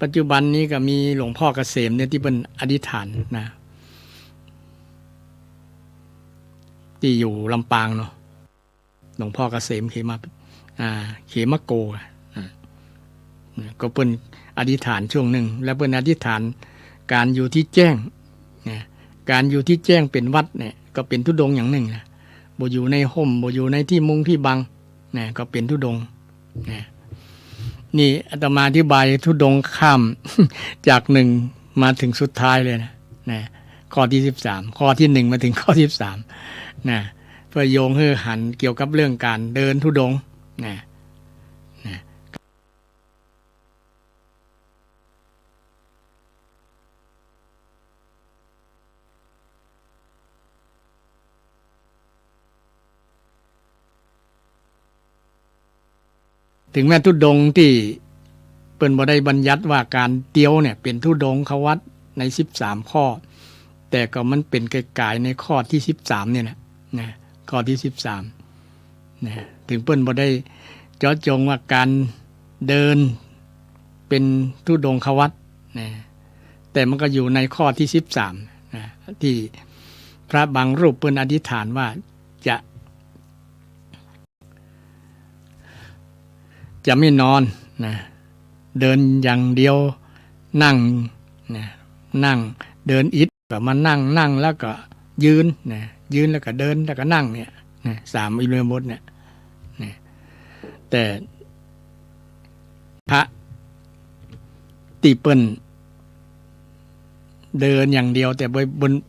ปัจจุบันนี้ก็มีหลวงพ่อเกษมเนี่ยที่เป็นอธิษฐานนะที่อยู่ลำปางเนาะหลวงพ่อเกษมเขมโกก็เป็นอธิษฐานช่วงหนึ่งแล้วเป็นอธิษฐานการอยู่ที่แจ้ง การอยู่ที่แจ้งเป็นวัดเนี่ยก็เป็นธุดงค์อย่างหนึ่งนะบ่อยู่ในห่มบ่อยู่ในที่มุงที่บังนะก็เป็นธุดงค์นะนี่อาตมาอธิบายธุดงค์ข้าม จากหนึ่งมาถึงสุดท้ายเลยนะข้อที่13ข้อที่1มาถึงข้อที่13นะเพื่อโยงให้หันเกี่ยวกับเรื่องการเดินธุดงค์นะถึงแม้ธุดงค์ที่เปิ้นบ่ได้บัญญัติว่าการเตียวเนี่ยเป็นธุดงควัตใน13ข้อแต่ก็มันเป็นไกลๆในข้อที่13เนี่ยนะข้อที่13นะถึงเปิ้นบ่ได้เจาะจงว่าการเดินเป็นธุดงควัตนะแต่มันก็อยู่ในข้อที่13นะที่พระบางรูปเปิ้นอธิษฐานว่าจะไม่นอนนะเดินอย่างเดียวนั่งนะนั่งเดินอิฐก็มานั่งแล้วก็ยืนนะยืนแล้วก็เดินแล้วก็นั่งเนี่ยนะ3อิริยาบถเนี่ยนะแต่พระที่เปิ้นเดินอย่างเดียวแต่เ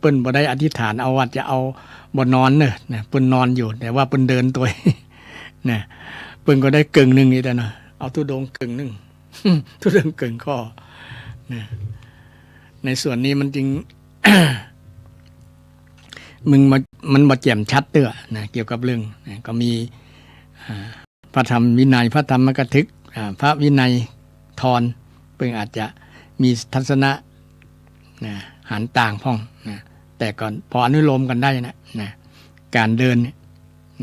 ปิ้นบ่ได้อธิษฐานเอาว่าจะเอาบ่นอนเนอะนะเปิ้นนอนอยู่แต่ว่าเปิ้นเดินตัว นะเปิ้นก็ได้กึ่งนึงนี่แต่เนาะเอาธุดงค์กึ่งนึง ธุดงค์กึ่งข้อนะในส่วนนี้มันจริง มันบ่แจ่มชัดเด้อนะเกี่ยวกับเรื่องนะก็มีพระธรรมวินัยพระธรรมกถึกพระวินัยธรเพิ่นอาจจะมีทัศนะนะหันต่างพ้องนะแต่ก่อนพออนุโลมกันได้นะการเดิน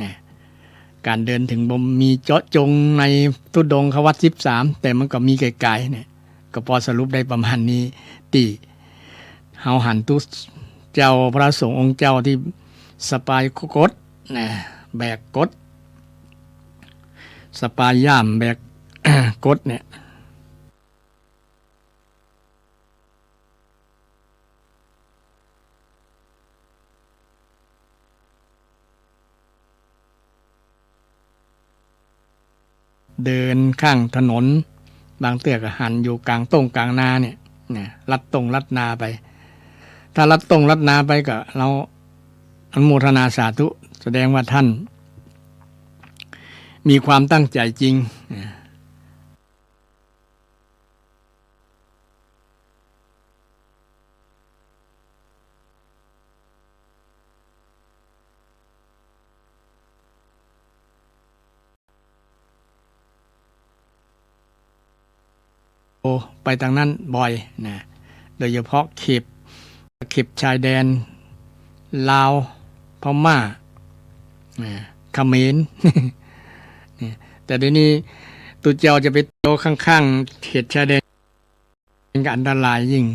นะการเดินถึงบ่มีเจาะจงในธุดงควัต13แต่มันก็มีไกลๆเนี่ยก็พอสรุปได้ประมาณนี้ที่เฮาหันตุเจ้าพระสงฆ์องค์เจ้าที่สปายกดนะแบกกดสปายย่ามแบก กดเนี่ยเดินข้างถนนบางเตื้อก็หันอยู่กลางต้งกลางนาเนี่ยลัดตรงลัดนาไปถ้าลัดตรงลัดนาไปก็เราอนุโมทนาสาธุแสดงว่าท่านมีความตั้งใจจริงไปทางนั้นบ่อยนะโดยเฉพาะเขตชายแดนลาวพม่าเขมร แต่เดี๋ยวนี้ตุเจ้าจะไปโตข้างๆเขตชายแดนเป็นอันตรายยิ่ง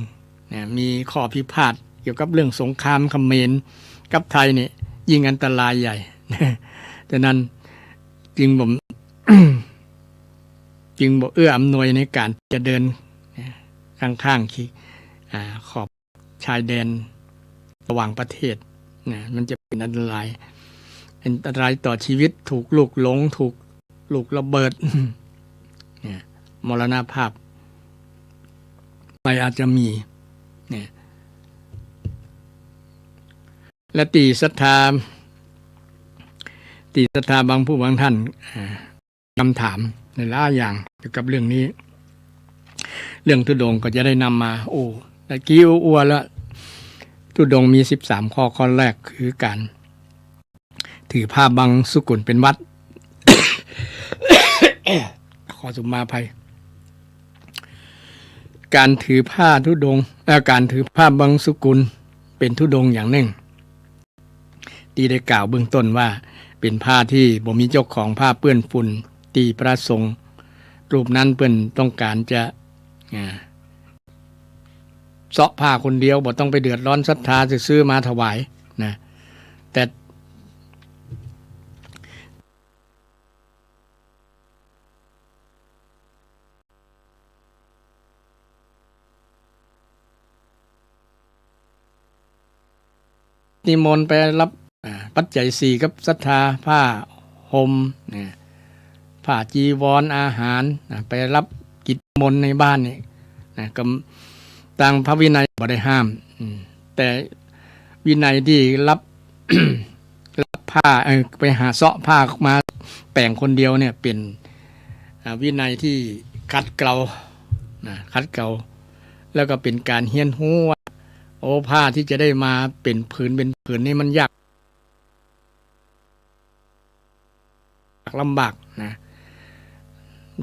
มีข้อพิพาทเกี่ยวกับเรื่องสงครามเขมรกับไทยเนี่ยยิ่งอันตรายใหญ่ ดังนั้นจึงผม จึงบ่เอื้ออำนวยในการจะเดินข้างๆขอบชายแดนระหว่างประเทศมันจะเป็นอันตรายต่อชีวิตถูกลูกหลงถูกลูกระเบิด มรณภาพไปอาจจะมีและตีศรัทธาบางผู้บางท่านคำถามในหลายอย่างเกี่ยวกับเรื่องนี้เรื่องธุดงค์ก็จะได้นำมาตะกี้อ้วแล้วธุดงค์มี13ข้อแรกคือการถือผ้าบังสุกุลเป็นวัด ขอสุมาภัยการถือผ้าธุดงค์การถือผ้าบังสุกุลเป็นธุดงค์อย่างหนึ่งที่ได้กล่าวเบื้องต้นว่าเป็นผ้าที่บ่มีเจ้าของผ้าเปื้อนฝุ่นที่พระสงฆ์รูปนั้นเปิ้นต้องการจะเสาะผ้าคนเดียวบ่ต้องไปเดือดร้อนศรัทธาซื้อมาถวายนะแต่ นิมนต์ไปรับปัจจัย4กับศรัทธาผ้าห่มผ้าจีวรอาหารไปรับกิจมนต์ในบ้านนี่ก็ตามพระวินัยบ่ได้ห้ามแต่วินัยที่รับ รับผ้าไปหาเสาะผ้ามาแป่งคนเดียวเนี่ยเป็นวินัยที่ขัดเกลาขัดเกลาแล้วก็เป็นการเฮียนหู้ว่าโอ้ผ้าที่จะได้มาเป็นผืนนี่มันยากลำบากนะ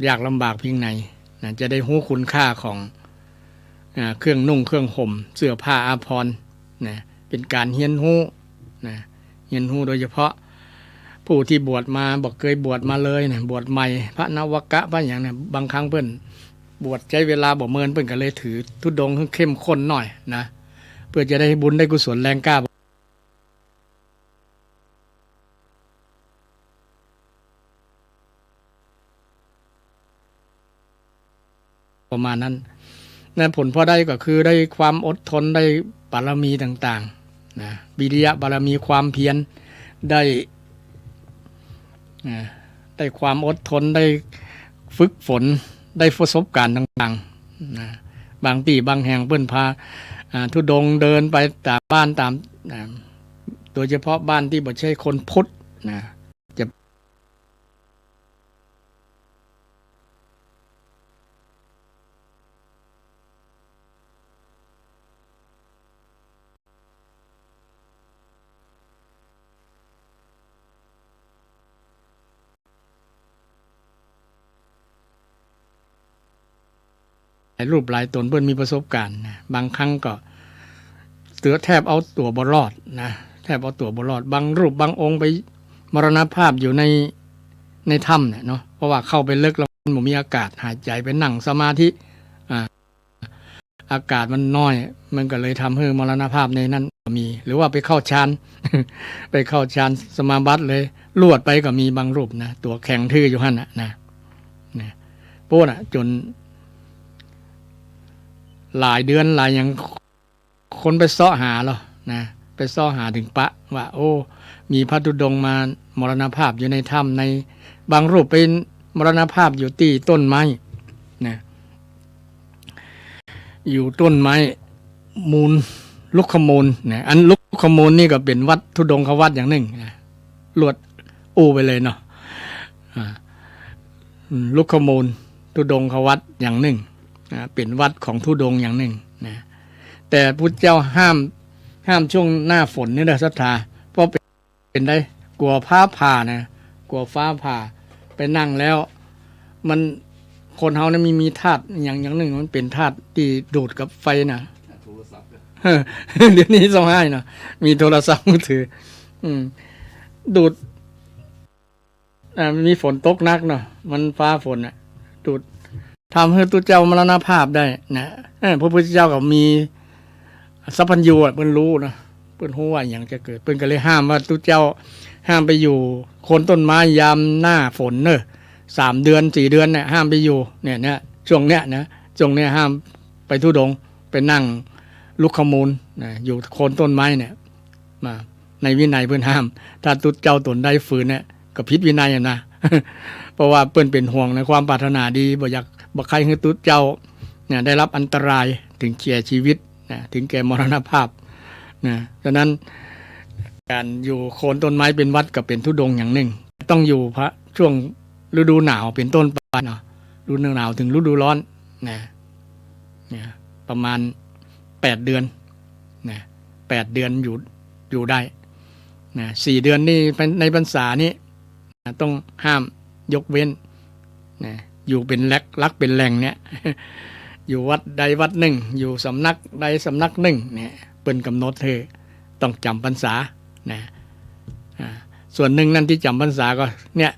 ยากลำบากเพียงไหนจะได้หู้คุณค่าของเครื่องนุ่งเครื่องห่มเสื้อผ้าอาภรณ์เป็นการเฮียนหู้เฮียนหู้โดยเฉพาะผู้ที่บวชมาบอกเคยบวชมาเลยบวชใหม่พระนวกะพระอย่างเนี่ยบางครั้งเพิ่นบวชใช้เวลาบ่เมินเพิ่นก็เลยถือธุดงค์เข้มข้นหน่อยนะเพื่อจะได้บุญได้กุศลแรงกล้าประมาณนั้นผลพอได้ก็คือได้ความอดทนได้บารมีต่างๆวิริยะบารมีความเพียรได้ความอดทนได้ฝึกฝนได้ประสบการณ์ต่างๆบางที่บางแห่งเพิ่นพาธุดงค์เดินไปตามบ้านตามโดยเฉพาะบ้านที่บ่ใช่คนพุทธจะรูปหลายตนเพื่อนมีประสบการณ์บางครั้งก็แทบเอาตัวบ่รอดแทบเอาตัวบ่รอดบางรูปบางองค์ไปมรณภาพอยู่ในถ้ำเนี่ยเนาะเพราะว่าเข้าไปลึกแล้วมันบ่มีอากาศหายใจไปนั่งสมาธิอากาศมันน้อยมันก็เลยทำให้มรณภาพในนั้นมีหรือว่าไปเข้าฌาน ไปเข้าฌานสมาบัติเลยลวดไปก็มีบางรูปนะตัวแข็งทื่ออยู่หั่นนะโป้จนหลายเดือนหลายอย่างคนไปเสาะหาหรอไปเสาะหาถึงปะว่าโอ้มีพระธุดงค์มามรณภาพอยู่ในถ้ำในบางรูปเป็นมรณภาพอยู่ที่ต้นไม้อยู่ต้นไม้มูลลุกขมูลอันลุกขมูลนี่ก็เป็นวัดธุดงควัดอย่างหนึ่งลวดอูไปเลยเนาะลุกขมูลธุดงควัดอย่างหนึ่งเป็นวัดของธุดงค์อย่างหนึ่งแต่พุทธเจ้าห้ามช่วงหน้าฝนนี่นะศรัทธาเพราะเป็นได้กลัวฟ้าผ่านะกลัวฟ้าผ่าไปนั่งแล้วมันคนเฮานะมีธาตุอย่างหนึ่งมันเป็นธาตุที่ดูดกับไฟนะโทรศัพท์เดี๋ยวนี้ต้องให้นะมีโทรศัพท์มือถือดูดมีฝนตกหนักเนาะมันฟ้าฝนดูดทำให้ตัวเจ้ามรณภาพได้นะพระพุทธเจ้าก็มีสัพพัญญูเพิ่นรู้นะเพิ่นรู้ว่าอย่างจะเกิดเพิ่นก็เลยห้ามว่าตัวเจ้าห้ามไปอยู่โคนต้นไม้ยามหน้าฝน3 เดือน 4 เดือนเนี่ยห้ามไปอยู่เนี่ยช่วงเนี้ยนะช่วงเนี้ยห้ามไปธุดงค์ไปนั่งลุกขมูลอยู่โคนต้นไม้เนี่ยมาในวินัยเพิ่นห้ามถ้าตัวเจ้าตนได้ฝืนเนี่ยก็ผิดวินัยนะ เพราะว่าเพิ่นเป็นห่วงในความปรารถนาดีบ่อยากบ่ใครให้ตัวเจ้าเนี่ยได้รับอันตรายถึงแก่ชีวิตถึงแก่มรณภาพฉะนั้นการอยู่โคนต้นไม้เป็นวัดก็เป็นธุดงค์อย่างหนึ่งต้องอยู่พระช่วงฤดูหนาวเป็นต้นไปเนาะฤดูหนาวถึงฤดูร้อนประมาณ8 เดือน8 เดือนอยู่ได้4 เดือนนี่ในพรรษานี้ต้องห้ามยกเว้นอยู่เป็นลักเป็นแหล่งเนี่ยอยู่วัดใดวัดหนึ่งอยู่สำนักใดสำนักหนึ่งเนี่ยเป็นกำหนดเธอต้องจำพรรษาส่วนหนึ่งนั่นที่จำพรรษาก็เนี่ย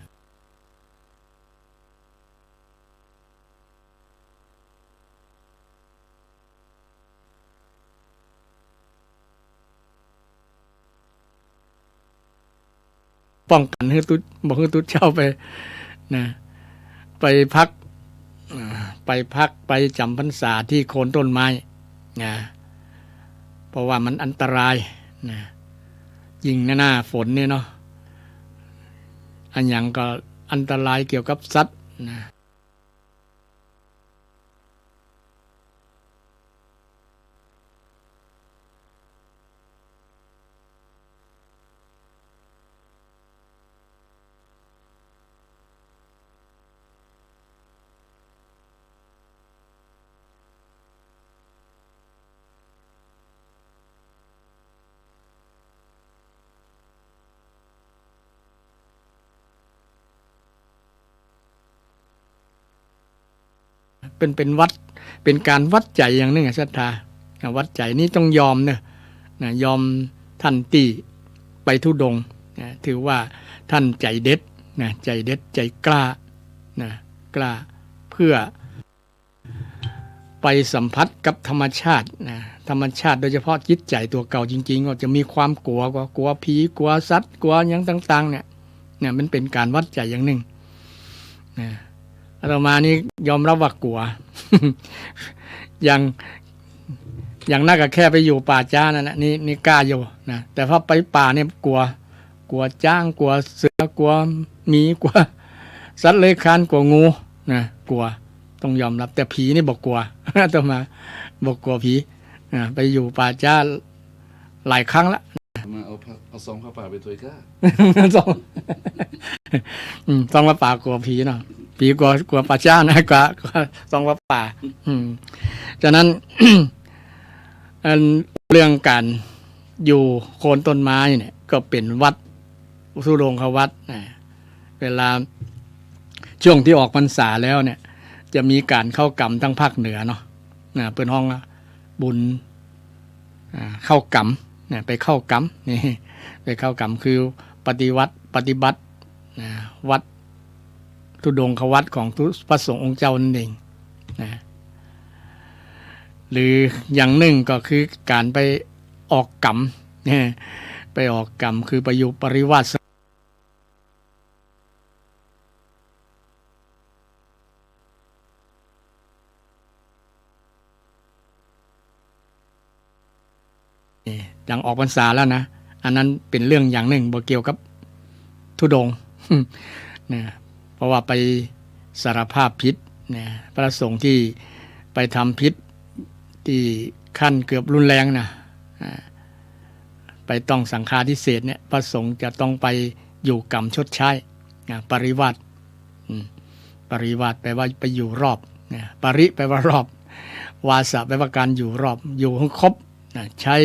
ป้องกันให้บอกให้ตุ๊เจ้าไปพักไปจำพรรษาที่โคนต้นไม้เพราะว่ามันอันตราย ยิ่งหน้าฝนเนี่ยเนาะอันอย่างก็อันตรายเกี่ยวกับสัตว์นะเป็นวัดเป็นการวัดใจอย่างหนึ่งศรัทธาวัดใจนี้ต้องยอมเนี่ยนะยอมท่านตีไปธุดงค์นะถือว่าท่านใจเด็ดนะใจเด็ดใจกล้านะกล้าเพื่อไปสัมผัสกับธรรมชาตินะธรรมชาติโดยเฉพาะจิตใจตัวเก่าจริงๆก็จะมีความกลัวผีกลัวสัตว์กลัวอย่างต่างๆเนี่ยมันเป็นการวัดใจอย่างหนึ่งนะอาตมานี่ยอมรับว่ากลัว อย่างน่าก็แค่ไปอยู่ป่าจ้านั่นนะนี่กล้าอยู่นะแต่พอไปป่าเนี่ยกลัวจ้างกลัวเสือกลัวหมีกลัวสัตว์เลื้อยคลานกลัวงูนะกลัวต้องยอมรับแต่ผีนี่บอกกลัว ต่อมาบอกกลัวผีไปอยู่ป่าจ้าหลายครั้งละมาเอาซองผ้าป่าไปถวยก้าซองซองผ้าป่ากลัวผีเนาะผีกลัวป่าจ้านะกว่าซองผ้าป่าฉะนั้น เรื่องการอยู่โคนต้นไม้เนี่ยก็เป็นวัดธุดงควัดเวลาช่วงที่ออกพรรษาแล้วเนี่ยจะมีการเข้ากรรมทั้งภาคเหนือเนาะเปิดห้องบุญเข้ากรรมไปเข้ากรรมนี่ไปเข้ากรรมคือปฏิบัติวัดธุดงควัดของพระสงฆ์องค์เจ้านั่นเองหรืออย่างหนึ่งก็คือการไปออกกรรมไปออกกรรมคือไปอยู่ปริวาสอย่างออกพรรษาแล้วนะอันนั้นเป็นเรื่องอย่างหนึ่งบ่เกี่ยวกับธุดงค์ เพราะว่าไปสารภาพผิดพระสงฆ์ที่ไปทำผิดที่ขั้นเกือบรุนแรงนะไปต้องสังฆาทิเศษเนี่ยพระสงฆ์จะต้องไปอยู่กรรมชดใช้ปริวาสแปลว่าไปอยู่รอบปริแปลว่ารอบวาสะแปลว่าการอยู่รอบอยู่ให้ครบใช้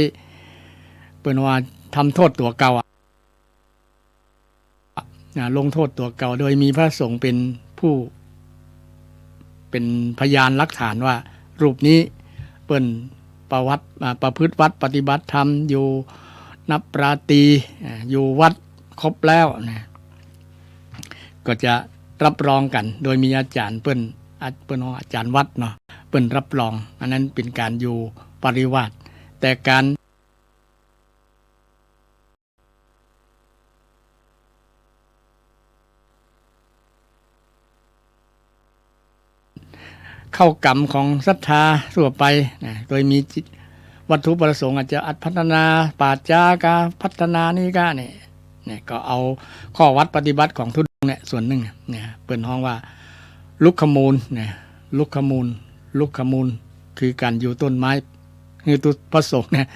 เป็นว่าทำโทษตัวเก่าลงโทษตัวเก่าโดยมีพระสงฆ์เป็นผู้เป็นพยานหลักฐานว่ารูปนี้เปิ้นประพฤติวัดปฏิบัติธรรมอยู่นับราตรีอยู่วัดครบแล้วนะก็จะรับรองกันโดยมีอาจารย์เปิ้นอาจารย์วัดเนาะเปิ้นรับรองอันนั้นเป็นการอยู่ปริวาสแต่การเข้ากรรมของศรัทธาทั่วไปโดยมีวัตถุประสงค์อาจจะพัฒนาป่าจากาพัฒนานี่ก็เนี่ยก็เอาข้อวัดปฏิบัติของทุดงเนี่ยส่วนหนึ่งเนี่ยเปิดห้องว่าลุกขมูลเนี่ยลุกขมูลคือการอยู่ต้นไม้คือตุประสงค์เนี่ย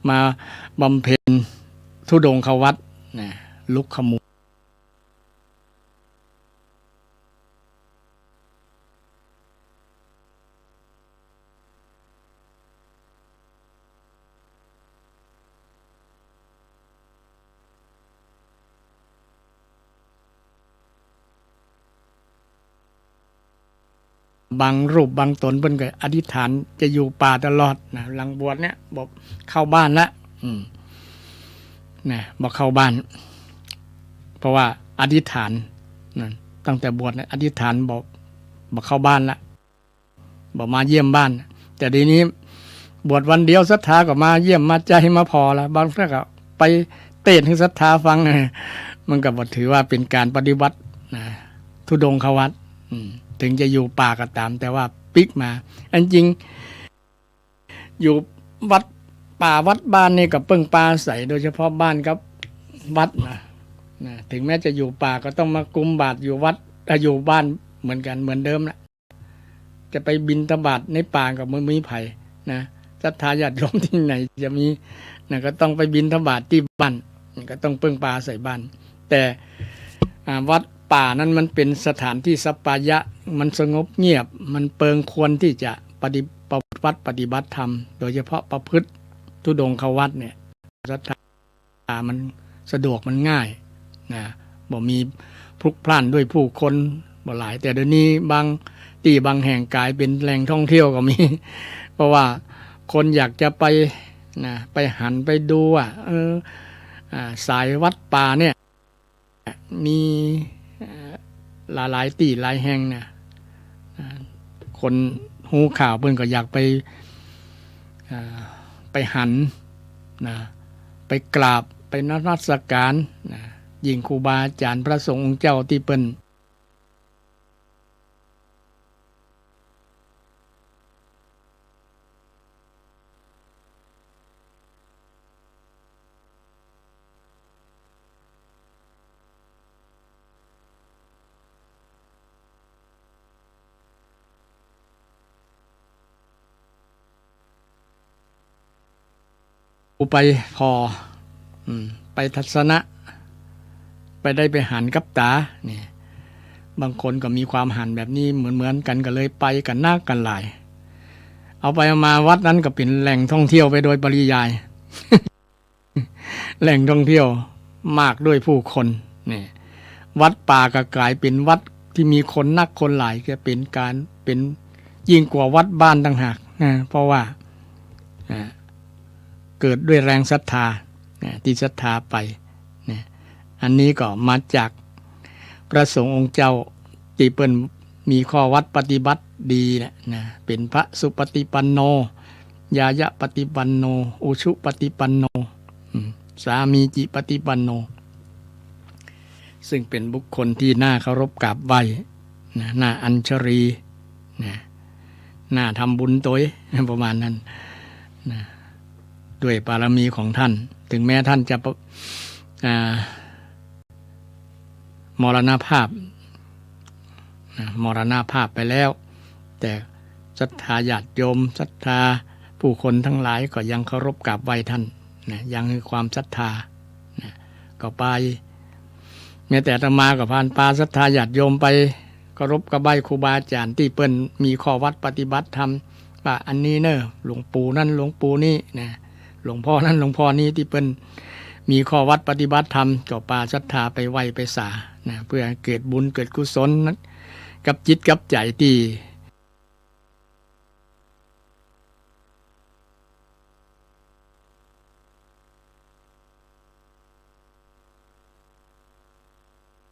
มาบำเพ็ญทุดงควัดเนี่ยลุกขมูลบางรูปบางตนเพิ่นก็อธิษฐานจะอยู่ป่าตลอดนะหลังบวชเนี่ยบอกเข้าบ้านละบอกเข้าบ้านเพราะว่าอธิษฐานนะตั้งแต่บวชเนี่ยอธิษฐานบอกเข้าบ้านละบอกมาเยี่ยมบ้านแต่ทีนี้บวชวันเดียวศรัทธาก็มาเยี่ยมมาใจมาพอละบางครั้งก็ไปเต้นให้ศรัทธาฟังมันก็บ่ถือว่าเป็นการปฏิบัติธุดงควัตถึงจะอยู่ป่าก็ตามแต่ว่าปิกมาอันจริงอยู่วัดป่าวัดบ้านนี่กับเปิ้งปลาใสโดยเฉพาะบ้านกับ วัดนะถึงแม้จะอยู่ป่าก็ต้องมากุมบาตรอยู่วัดอยู่บ้านเหมือนกันเหมือนเดิมแหละจะไปบิณฑบาตในป่ากับมือมีไผ่นะศรัทธาญาติโยมที่ไหนจะมีนะก็ต้องไปบิณฑบาตที่บ้านก็ต้องเปิ้งปลาใส่บ้านแต่วัดป่านั้นมันเป็นสถานที่สัปปายะมันสงบเงียบมันเปิงควรที่จะปฏิบัติปฏิบัติธรรมโดยเฉพาะประพฤติธุดงควัตเนี่ยศรัทธามันสะดวกมันง่ายนะบ่มีพลุกพล่านด้วยผู้คนบ่หลายแต่เดี๋ยวนี้บางที่บางแห่งกลายเป็นแหล่งท่องเที่ยวก็มี เพราะว่าคนอยากจะไปนะไปหันไปดูว่าสายวัดป่าเนี่ยมีหลายที่หลายแห่งนะคนหูข่าวเพิ่นก็อยากไปหันนะไปกราบไปนมัสการนะยิ่งครูบาอาจารย์พระสงฆ์องค์เจ้าที่เปิ้นไปพอไปทัศนะไปได้ไปหันกับตาเนี่ยบางคนก็มีความหันแบบนี้เหมือนกันก็เลยไปกันนักกันหลายเอาไปมาวัดนั้นก็เป็นแหล่งท่องเที่ยวไปโดยปริยาย แหล่งท่องเที่ยวมากด้วยผู้คนเนี่ยวัดป่าก็กลายเป็นวัดที่มีคนนักคนหลายก็เป็นยิ่งกว่าวัดบ้านต่างหากนะเพราะว่าเกิดด้วยแรงศรัทธาที่ศรัทธาไปนะอันนี้ก็มาจากพระสงฆ์องค์เจ้าที่เปิ้นมีข้อวัดปฏิบัติดีนะเป็นพระสุปฏิปันโนยายะปฏิปันโนอุชุปฏิปันโนสามีจิปฏิปันโนซึ่งเป็นบุคคลที่น่าเคารพกราบไหว้นะน่าอัญชรีนะน่าทำบุญตัวประมาณนั้นนะด้วยบารมีของท่านถึงแม้ท่านจะมรณภาพไปแล้วแต่ศรัทธาญาติโยมศรัทธาผู้คนทั้งหลายก็ยังเคารพกราบไหว้ท่านนะยังมีความศรัทธานะก็ไปแม้แต่อาตมาก็ผ่านปาศรัทธาญาติโยมไปเคารพกราบไหว้ครูบาอาจารย์ที่เปิ้นมีข้อวัดปฏิบัติธรรมว่าอันนี้เนอะหลวงปู่นั่นหลวงปู่นี่นะหลวงพ่อนั่นหลวงพ่อนี้ที่เปิ้นมีข้อวัดปฏิบัติธรรมก็ปาศรัทธาไปไหว้ไปสานะเพื่อเกิดบุญเกิดกุศลกับจิตกับใจที่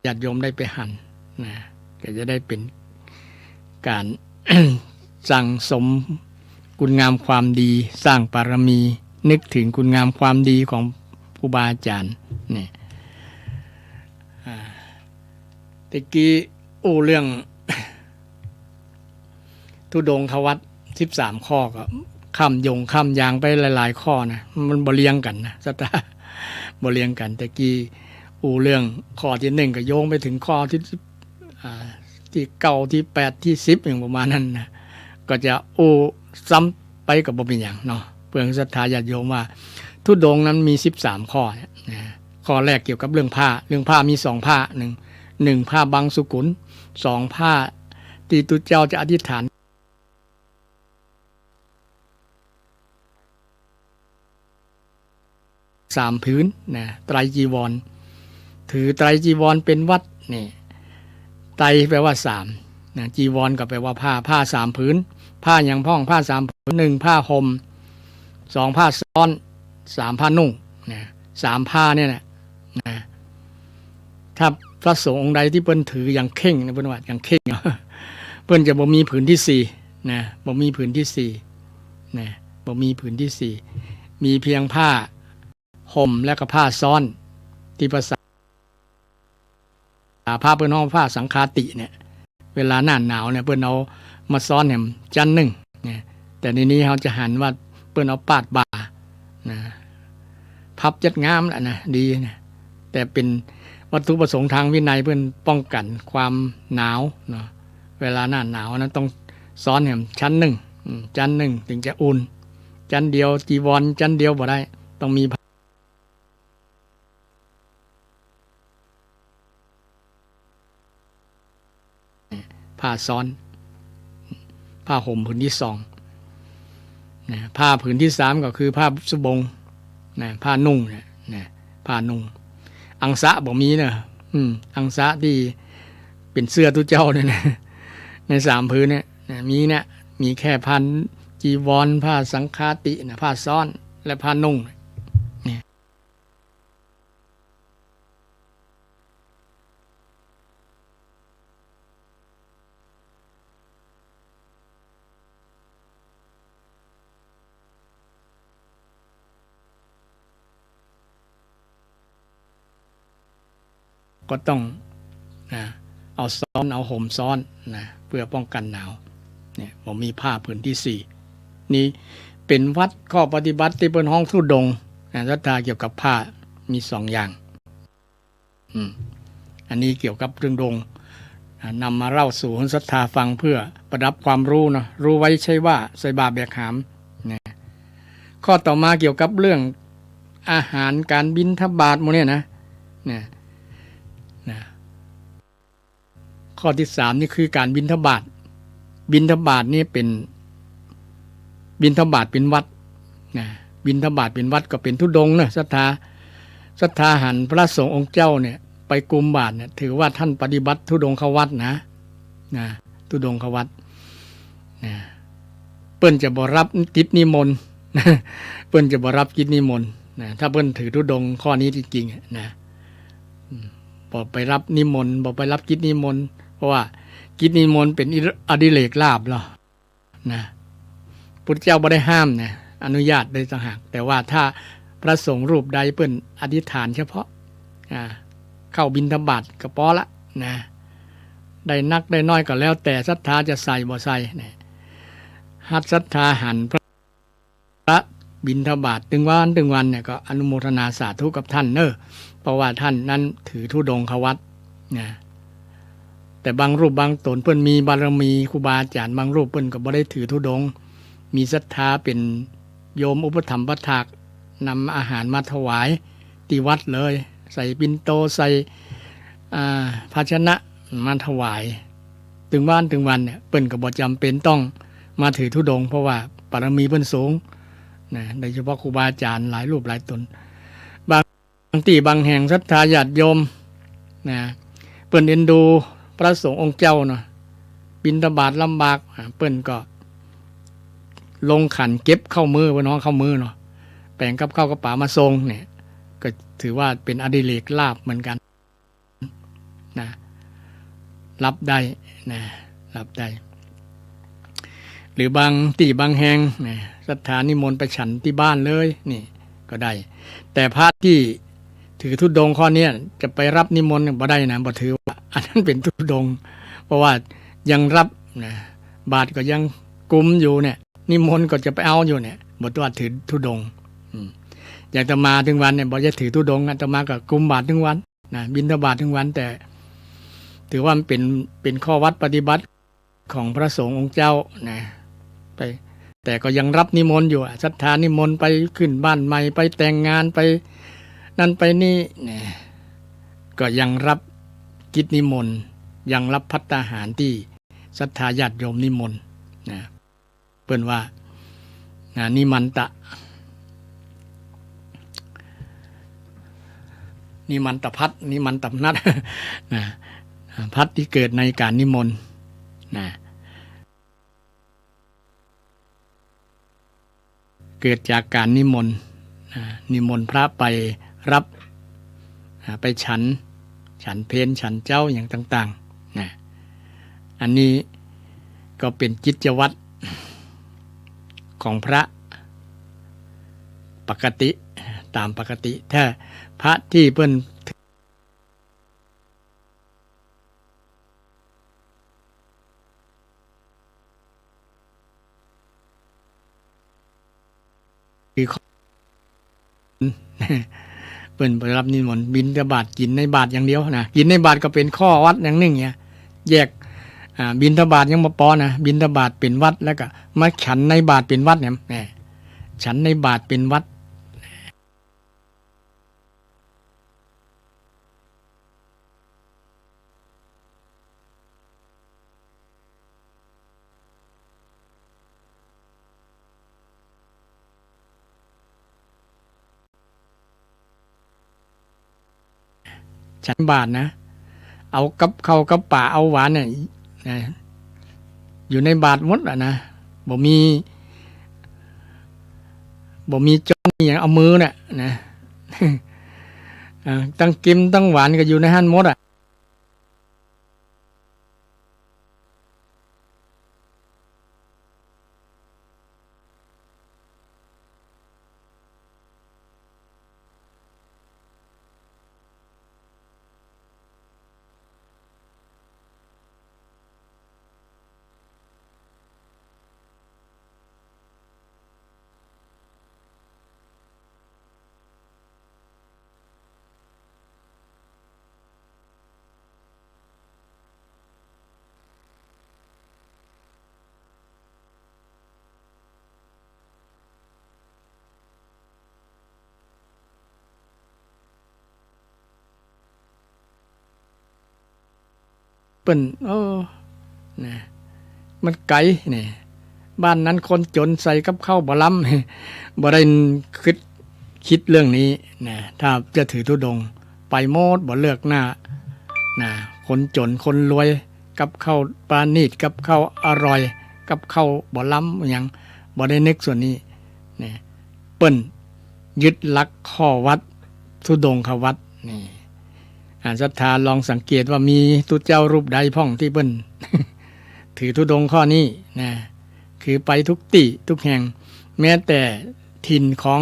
ญาติโยมได้ไปหันนะก็จะได้เป็นการ สั่งสมคุณงามความดีสร้างบารมีนึกถึงคุณงามความดีของครูบาอาจารย์เนี่ยตะกี้เรื่อง ธุดงควัต13 ข้อก็ข้ามยางไปหลายๆข้อนะมันบ่เรียงกันนะสตาบ่เรียงกันตะกี้เรื่องข้อที่1ก็โยงไปถึงข้อที่9ที่8ที่10อย่างประมาณนั้นนะก็จะซ้ำไปกับบ่เป็นอย่างเนาะเพื่อศรัทธาญาติโยมว่าธุดงค์นั้นมี13 ข้อนะข้อแรกเกี่ยวกับเรื่องผ้ามี2ผ้า1ผ้าบางสุกุล2ผ้าที่ตุเจ้าจะอธิษฐาน3 พื้นนะไตรจีวรถือไตรจีวรเป็นวัดนี่ไตรแปลว่า3นะจีวรก็แปลว่าผ้า3 พื้นผ้าอย่างพ้องผ้า3 ผืน1ผ้าห่ม2ผ้าซ้อน3ผ้านุ่งนะ3ผ้าเนี่ยนะถ้าพระสงฆ์องค์ใดที่เปิ้นถืออย่างเข่งนะเปิ้นว่าอย่างเข่งเปิ้นจะบ่มีผืนที่4นะบ่มีผืนที่4นะบ่มีผืนที่4มีเพียงผ้าห่มและก็ผ้าซ้อนที่ภาษาผ้าเปิ้นห้องผ้าสังฆาติเนี่ยเวลาหน้าหนาวเนี่ยเปิ้นเอามาซ้อนแหมจัน1เนี่ยแต่ในนี้เขาจะหันว่าเปิ้นเอาปาดบ่านะพับจัดงามแหละนะดีนะ แต่เป็นวัตถุประสงค์ทางวินัยเพื่อป้องกันความหนาวเนาะเวลาหน้าหนาวนั้นต้องซ้อนแหมชั้นหนึ่งชั้นหนึ่งถึงจะอุ่นชั้นเดียวจีวรชั้นเดียวบ่ได้ต้องมีผ้าซ้อนผ้าห่มผืนที่สองนะผ้าผืนที่สามก็คือผ้าสบงนะผ้านุ่งนะผ้านุ่งอังสะบอกมีเนอะอังสะที่เป็นเสื้อทุเจ้าเนี่ยนะในสามผืนเนี่ยนะมีแค่พันจีวรผ้าสังฆาตินะผ้าซ้อนและผ้านุ่งเนี่ยก็ต้องเอาซ้อนเอาห่มซ้อนนะเพื่อป้องกันหนาวเนี่ยผมมีผ้าผืนที่สี่นี่เป็นวัดข้อปฏิบัติที่เป็นห้องธุดงค์ศรัทธาเกี่ยวกับผ้ามีสองอย่างอันนี้เกี่ยวกับเรื่องดงนำมาเล่าสู่ให้ศรัทธาฟังเพื่อประดับความรู้นะรู้ไว้ใช่ว่าใส่บาตรแบกหามนะข้อต่อมาเกี่ยวกับเรื่องอาหารการบิณฑบาตหมดเนี่ยนะข้อที่สามนี่คือการบิณฑบาตนี่เป็นบิณฑบาตเป็นวัดนะบิณฑบาตเป็นวัดก็เป็นธุดงค์นะศรัทธาหันพระสงฆ์องค์เจ้าเนี่ยไปกุมบาตรเนี่ยถือว่าท่านปฏิบัติธุดงควัดนะธุดงควัดนะเปิ้นจะบ่รับกิจนิมนต์เปิ้นจะบ่รับกิจนิมนต์นะถ้าเปิ้นถือธุดงข้อนี้จริงๆนะบ่ไปรับนิมนต์บ่ไปรับกิจนิมนต์เพราะว่ากิจนิมนต์เป็นอดิเรกลาภเหรอนะพุทธเจ้าบ่ได้ห้ามนะอนุญาตได้ต่างหากแต่ว่าถ้าพระสงฆ์รูปใดเปิ้นอธิษฐานเฉพาะเข้าบิณฑบาตก็พอละนะได้นักได้น้อยก็แล้วแต่ศรัทธาจะใส่บ่ใส่นะหัดศรัทธาหันพระบิณฑบาตถึงวันเนี่ยก็อนุโมทนาสาธุกับท่านเนอะเพราะว่าท่านนั้นถือธุดงควัดนะแต่บางรูปบางตนเพิ่นมีบารมีครูบาอาจารย์บางรูปเพิ่นก็บ่ได้ถือธุดงมีศรัทธาเป็นโยมอุปถัมภ์ถากนำอาหารมาถวายที่วัดเลยใส่ปิ่นโตใส่ภาชนะมาถวายถึงวันเนี่ยเปิ้นก็บ่จำเป็นต้องมาถือธุดงเพราะว่าบารมีเปิ้นสูงนะโดยเฉพาะครูบาอาจารย์หลายรูปหลายตนบางที่บางแห่งศรัทธาญาติโยมนะเปิ้นเอ็นดูพระสงฆ์องค์เจ้าเนาะบิณฑบาตลำบากเปิ้นก็ลงขันเก็บเข้ามือว่าน้องเข้ามือเนาะแป่งกับข้าวกระป๋ามาทรงเนี่ยก็ถือว่าเป็นอดิเรกลาภเหมือนกันนะรับได้นะรับได้หรือบางที่บางแห่งนะศรัทธานิมนต์ไปฉันที่บ้านเลยนี่ก็ได้แต่พระที่ถือธุดงค์ข้อนี้จะไปรับนิมนต์บ่ได้นะบ่ถือว่าอันนั้นเป็นธุดงค์เพราะว่ายังรับนะบาตรก็ยังกุมอยู่เนี่ยนิมนต์ก็จะไปเอาอยู่เนี่ยบ่ตัวถือธุดงค์อยากจะมาถึงวันเนี่ยบ่จะถือธุดงค์อาตมาก็กุมบาตรถึงวันนะบิณฑบาตถึงวันแต่ถือว่ามันเป็นข้อวัดปฏิบัติของพระสงฆ์องค์เจ้านะไปแต่ก็ยังรับนิมนต์อยู่ศรัทธานิมนต์ไปขึ้นบ้านใหม่ไปแต่งงานไปนั่นไปนี่นะก็ยังรับกิจนิมนต์ยังรับภัตตาหารที่ศรัทธาญาติโยมนิมนต์นะเปิ้นว่านิมันตะพัดนิมันตนัดนะพัดที่เกิดในการนิมนต์นะเกิดจากการนิมนต์พระไปรับไปฉันเพลฉันเจ้าอย่างต่างๆนะอันนี้ก็เป็นกิจวัตรของพระปกติตามปกติถ้าพระที่เพิ่นคือ เปิ้นไปรับนิมนต์บิณฑบาตกินในบาตรอย่างเดียวนะกินในบาตรก็เป็นข้อวัดอย่างหนึงเนี่ยแยกบิณฑบาตยังบ่พอนะบิณฑบาตเป็นวัดแล้วก็มาฉันในบาตรเป็นวัดเนี่ยแหมฉันในบาตรเป็นวัดฉันบาตรนะเอากับข้าวกับป่าเอาหวานเนี่ยนะอยู่ในบาตรหมดอ่ะนะบ่มีจ้องอย่างเอามือเนี่ยนะ ตั้งกิมตั้งหวานก็อยู่ในหันหมดอ่ะเปิ้นนะมันไกลนี่บ้านนั้นคนจนใส่กับข้าวบ่ล้ำ บ่ได้คิดเรื่องนี้นะถ้าจะถือธุดงค์ไปโมดบ่เลือกหน้านะคนจนคนรวยกับข้าวปราณีตกับข้าวอร่อยกับข้าวบ่ล้ำหยังบ่ได้นึกส่วนนี้นี่เปิ้นยึดหลักข้อวัดธุดงควัดนี่ศรัทธาลองสังเกตว่ามีตุเจ้ารูปใดพ่องที่เปิ้น ถือธุดงค์ข้อนี้นะคือไปทุกที่ทุกแห่งแม้แต่ถิ่นของ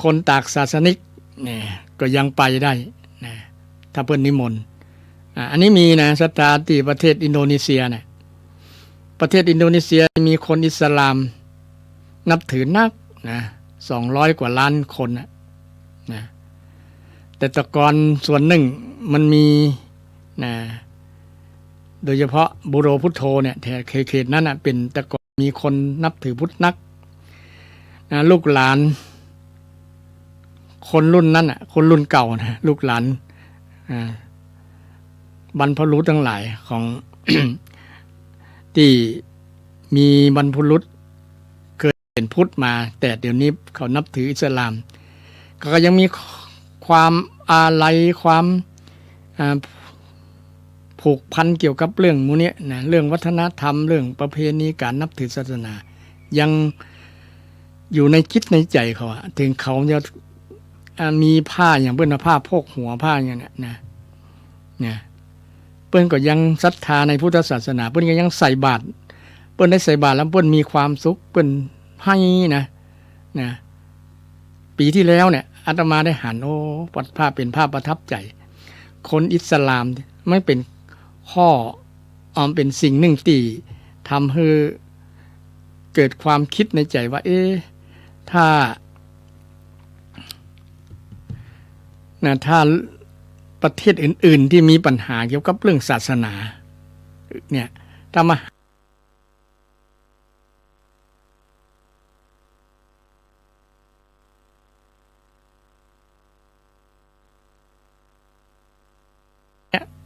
คนตากศาสนิกเนี่ยก็ยังไปได้นะถ้าเปิ้นนิมนต์อันนี้มีนะศรัทธาที่ประเทศอินโดนีเซียนะประเทศอินโดนีเซียมีคนอิสลามนับถือนักนะ200 กว่าล้านคนนะแต่แต่ก่อนส่วนหนึ่งมันมีนะโดยเฉพาะบุโรพุทโธเนี่ยแถวเขตนั้นเป็นแต่ก่อนมีคนนับถือพุทธนักลูกหลานคนรุ่นนั้นคนรุ่นเก่านะลูกหลานบรรพบุรุษทั้งหลายของ ที่มีบรรพบุรุษเคยเป็นพุทธมาแต่เดี๋ยวนี้เขานับถืออิสลามก็ยังมีความอาลัยความผูกพันเกี่ยวกับเรื่องมูนี้นะเรื่องวัฒนธรรมเรื่องประเพณีการนับถือศาสนายังอยู่ในคิดในใจเขาถึงเขาจะมีผ้าอย่างเปิ้นผ้าโพกหัวผ้าอย่างนี้นะเปิ้นก็ยังศรัทธาในพุทธศาสนาเปิ้นก็ยังใส่บาตรเปิ้นได้ใส่บาตรแล้วเปิ้นมีความสุขเปิ้นให้นะปีที่แล้วเนี่ยอาตมาได้หันปัดผ้าเป็นภาพประทับใจคนอิสลามไม่เป็นข้อเป็นสิ่งหนึ่งที่ทำให้เกิดความคิดในใจว่าถ้าประเทศอื่นๆที่มีปัญหาเกี่ยวกับเรื่องศาสนาเนี่ยถ้ามา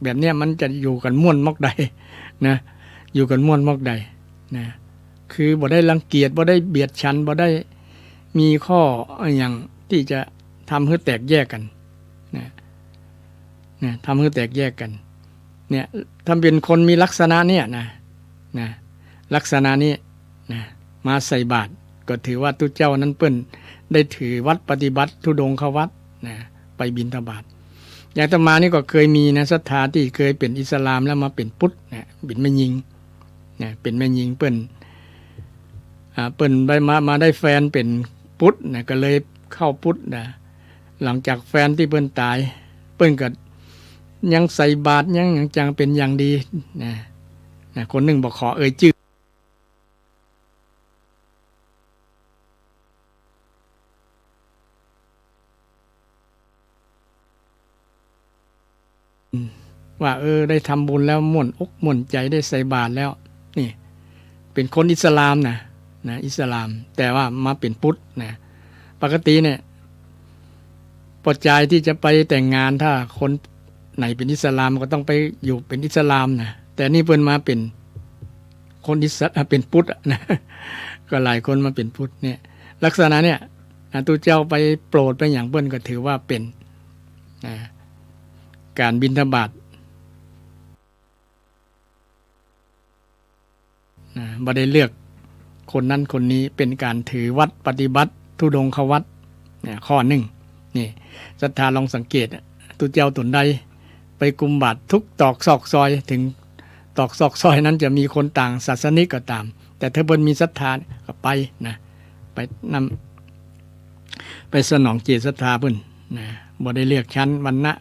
แบบนี้มันจะอยู่กันม่วนมอกใดนะอยู่กันม่วนมอกใดนะคือบ่ได้รังเกียจบ่ได้เบียดชันบ่ได้มีข้ออย่างที่จะทำให้แตกแยกกันนะทำให้แตกแยกกันเนี่ยถ้าเป็นคนมีลักษณะเนี่ยนะลักษณะนี้นะมาใส่บาตรก็ถือว่าตุเจ้านั้นเปิ้นได้ถือวัดปฏิบัติธุดงควัดนะไปบิณฑบาตอย่างอาตมานี่ก็เคยมีนะศรัทธาที่เคยเป็นอิสลามแล้วมาเป็นพุทธนะเป็นแม่ยิงนะเป็นแม่ยิงเปิ้นไปมาได้แฟนเป็นพุทธนะก็เลยเข้าพุทธนะหลังจากแฟนที่เปิ้นตายเปิ้นก็ยังใส่บาตรยังจังเป็นอย่างดีนะคนหนึ่งบอกขอชื่อ ว่าได้ทำบุญแล้วม่วนอกม่วนใจได้ใส่บาตรแล้วนี่เป็นคนอิสลามนะอิสลามแต่ว่ามาเป็นพุทธนะปกติเนี่ยปัจจัยที่จะไปแต่งงานถ้าคนไหนเป็นอิสลามก็ต้องไปอยู่เป็นอิสลามนะแต่นี่เพิ่นมาเป็นคนเป็นพุทธนะก็หลายคนมาเป็นพุทธเนี่ยลักษณะเนี่ยตัวเจ้าไปโปรดไปอย่างเพิ่นก็ถือว่าเป็นการบิณฑบาตบ่ได้เลือกคนนั้นคนนี้เป็นการถือวัดปฏิบัติธุดงควัดเนี่ยข้อหนึ่งนี่ศรัทธาลองสังเกตตัวเจ้าตนใดไปกุมบาตรทุกตอกซอกซอยถึงตอกซอกซอยนั้นจะมีคนต่างศาสนิกก็ตามแต่ถ้าเพิ่นมีศรัทธาก็ไปนะไปนำไปสนองเจตศรัทธาเพิ่นนะบ่ได้เลือกชั้นวรรณะ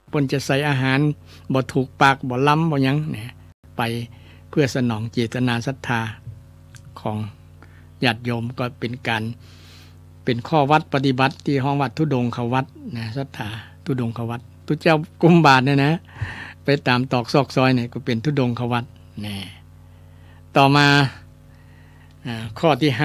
เพิ่นจะใส่อาหารบ่ถูกปากบ่ล้ำบ่หยังเนี่ยไปเพื่อสนองเจตนาศรัทธาของญาติโยมก็เป็นข้อวัดปฏิบัติที่ห้องวัดธุดงควัดนะศรัทธาธุดงควัดตุเจ้ากุมบาตรเนี่ยนะไปตามตอกซอกซอยเนี่ยก็เป็นธุดงควัดนี่ต่อมาข้อที่5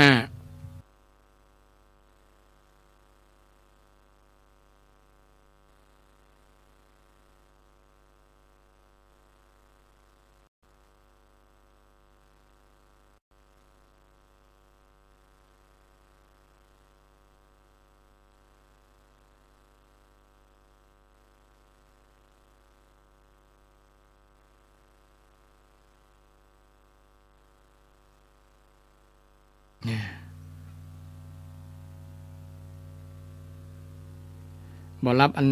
บ่รับอัน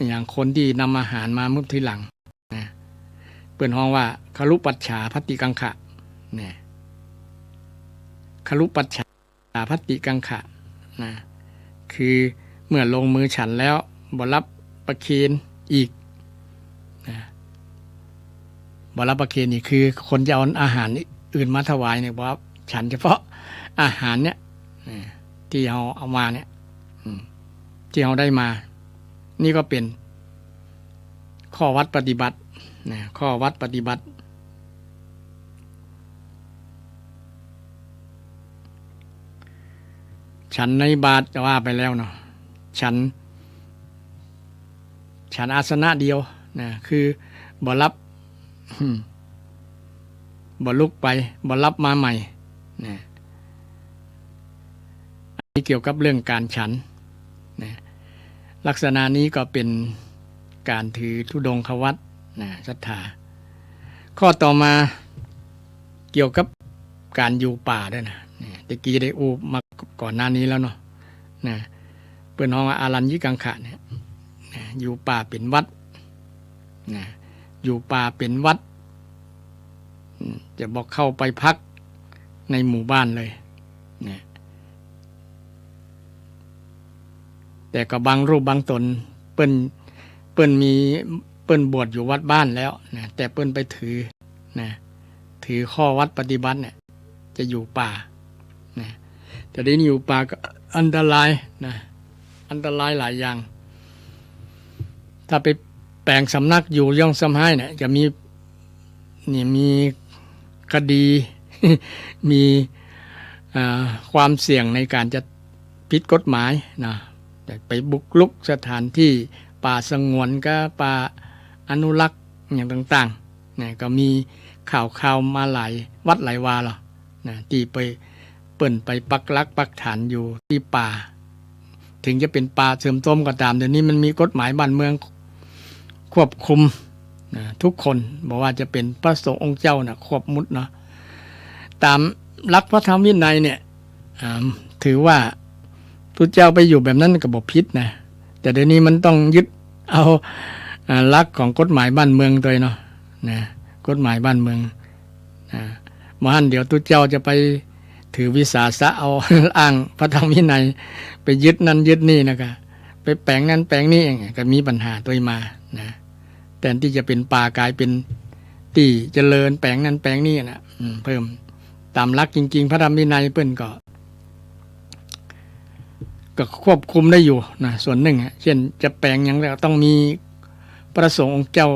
อย่างคนที่นำอาหารมาเมื่อทีหลังนะเปิดห้องว่าคลุปัจฉาภัตติกังขะเนี่ยคลุปัจฉาภัตติกังขะนะคือเมื่อลงมือฉันแล้วบ่รับประเคนอีกนะบ่รับประเคนนี่คือคนจะเอาอาหารอื่นมาถวายเนี่ยบ่รับฉันเฉพาะอาหารเนี่ยที่เราเอามาเนี่ยที่เราได้มานี่ก็เป็นข้อวัดปฏิบัตินะข้อวัดปฏิบัติฉันในบาตรจะว่าไปแล้วเนาะฉันอาสนะเดียวนะคือบ่รับบ่ลุกไปบ่รับมาใหม่นะอันนี้เกี่ยวกับเรื่องการฉันนะลักษณะนี้ก็เป็นการถือธุดงควัตรนะศรัทธาข้อต่อมาเกี่ยวกับการอยู่ป่าด้วยนะตะกี้ได้อูมาก่อนหน้านี้แล้วเนาะนะเปิ้นฮ้องอารัญญิกังขะเนี่ยอยู่ป่าเป็นวัดนะอยู่ป่าเป็นวัดจะบอกเข้าไปพักในหมู่บ้านเลยนะแต่ก็บางรูปบางตนเปิ้นบวชอยู่วัดบ้านแล้วนะแต่เปิ้นไปถือข้อวัดปฏิบัติเนี่ยจะอยู่ป่านะแต่ได้อยู่ป่าก็อันตรายนะอันตรายหลายอย่างถ้าไปแปลงสำนักอยู่ย่องสำให้เนี่ยจะมีคดี มีความเสี่ยงในการจะผิดกฎหมายนะไปบุกรุกสถานที่ป่าสงวนก็ป่าอนุรักษ์อย่างต่างๆเนี่ยก็มีข่าวมาหลายวัดหลายวาหรอนะที่ไปเปิ่นไปปักหลักปักฐานอยู่ที่ป่าถึงจะเป็นป่าเสื่อมโทรมก็ตามเดี๋ยวนี้มันมีกฎหมายบ้านเมืองควบคุมนะทุกคนบอกว่าจะเป็นพระสงฆ์องค์เจ้านะควบมุดเนาะตามหลักพระธรรมวินัยเนี่ยถือว่าพุทธเจ้าไปอยู่แบบนั้นก็บ่ผิดนะแต่เดี๋ยวนี้มันต้องยึดเอาหลักของกฎหมายบ้านเมืองตัวเนาะนะกฎหมายบ้านเมืองมหันเดี๋ยวพุทธเจ้าจะไปถือวิสาสะเอา อ้างพระธรรมวินัยไปยึดนั่นยึดนี่นะครับไปแปลงนั้นแปลงนี้ก็มีปัญหาตัวมานะแต่ที่จะเป็นป่ากลายเป็นที่เจริญแปลงนั้นแปลงนี้นะเพิ่ม ตามหลักจริงๆพระธรรมวินัยเปิ้นก็ควบคุมได้อยู่นะส่วนหนึ่งเช่นจะแปลงอย่างไรต้องมีประสงค์องค์เจ้า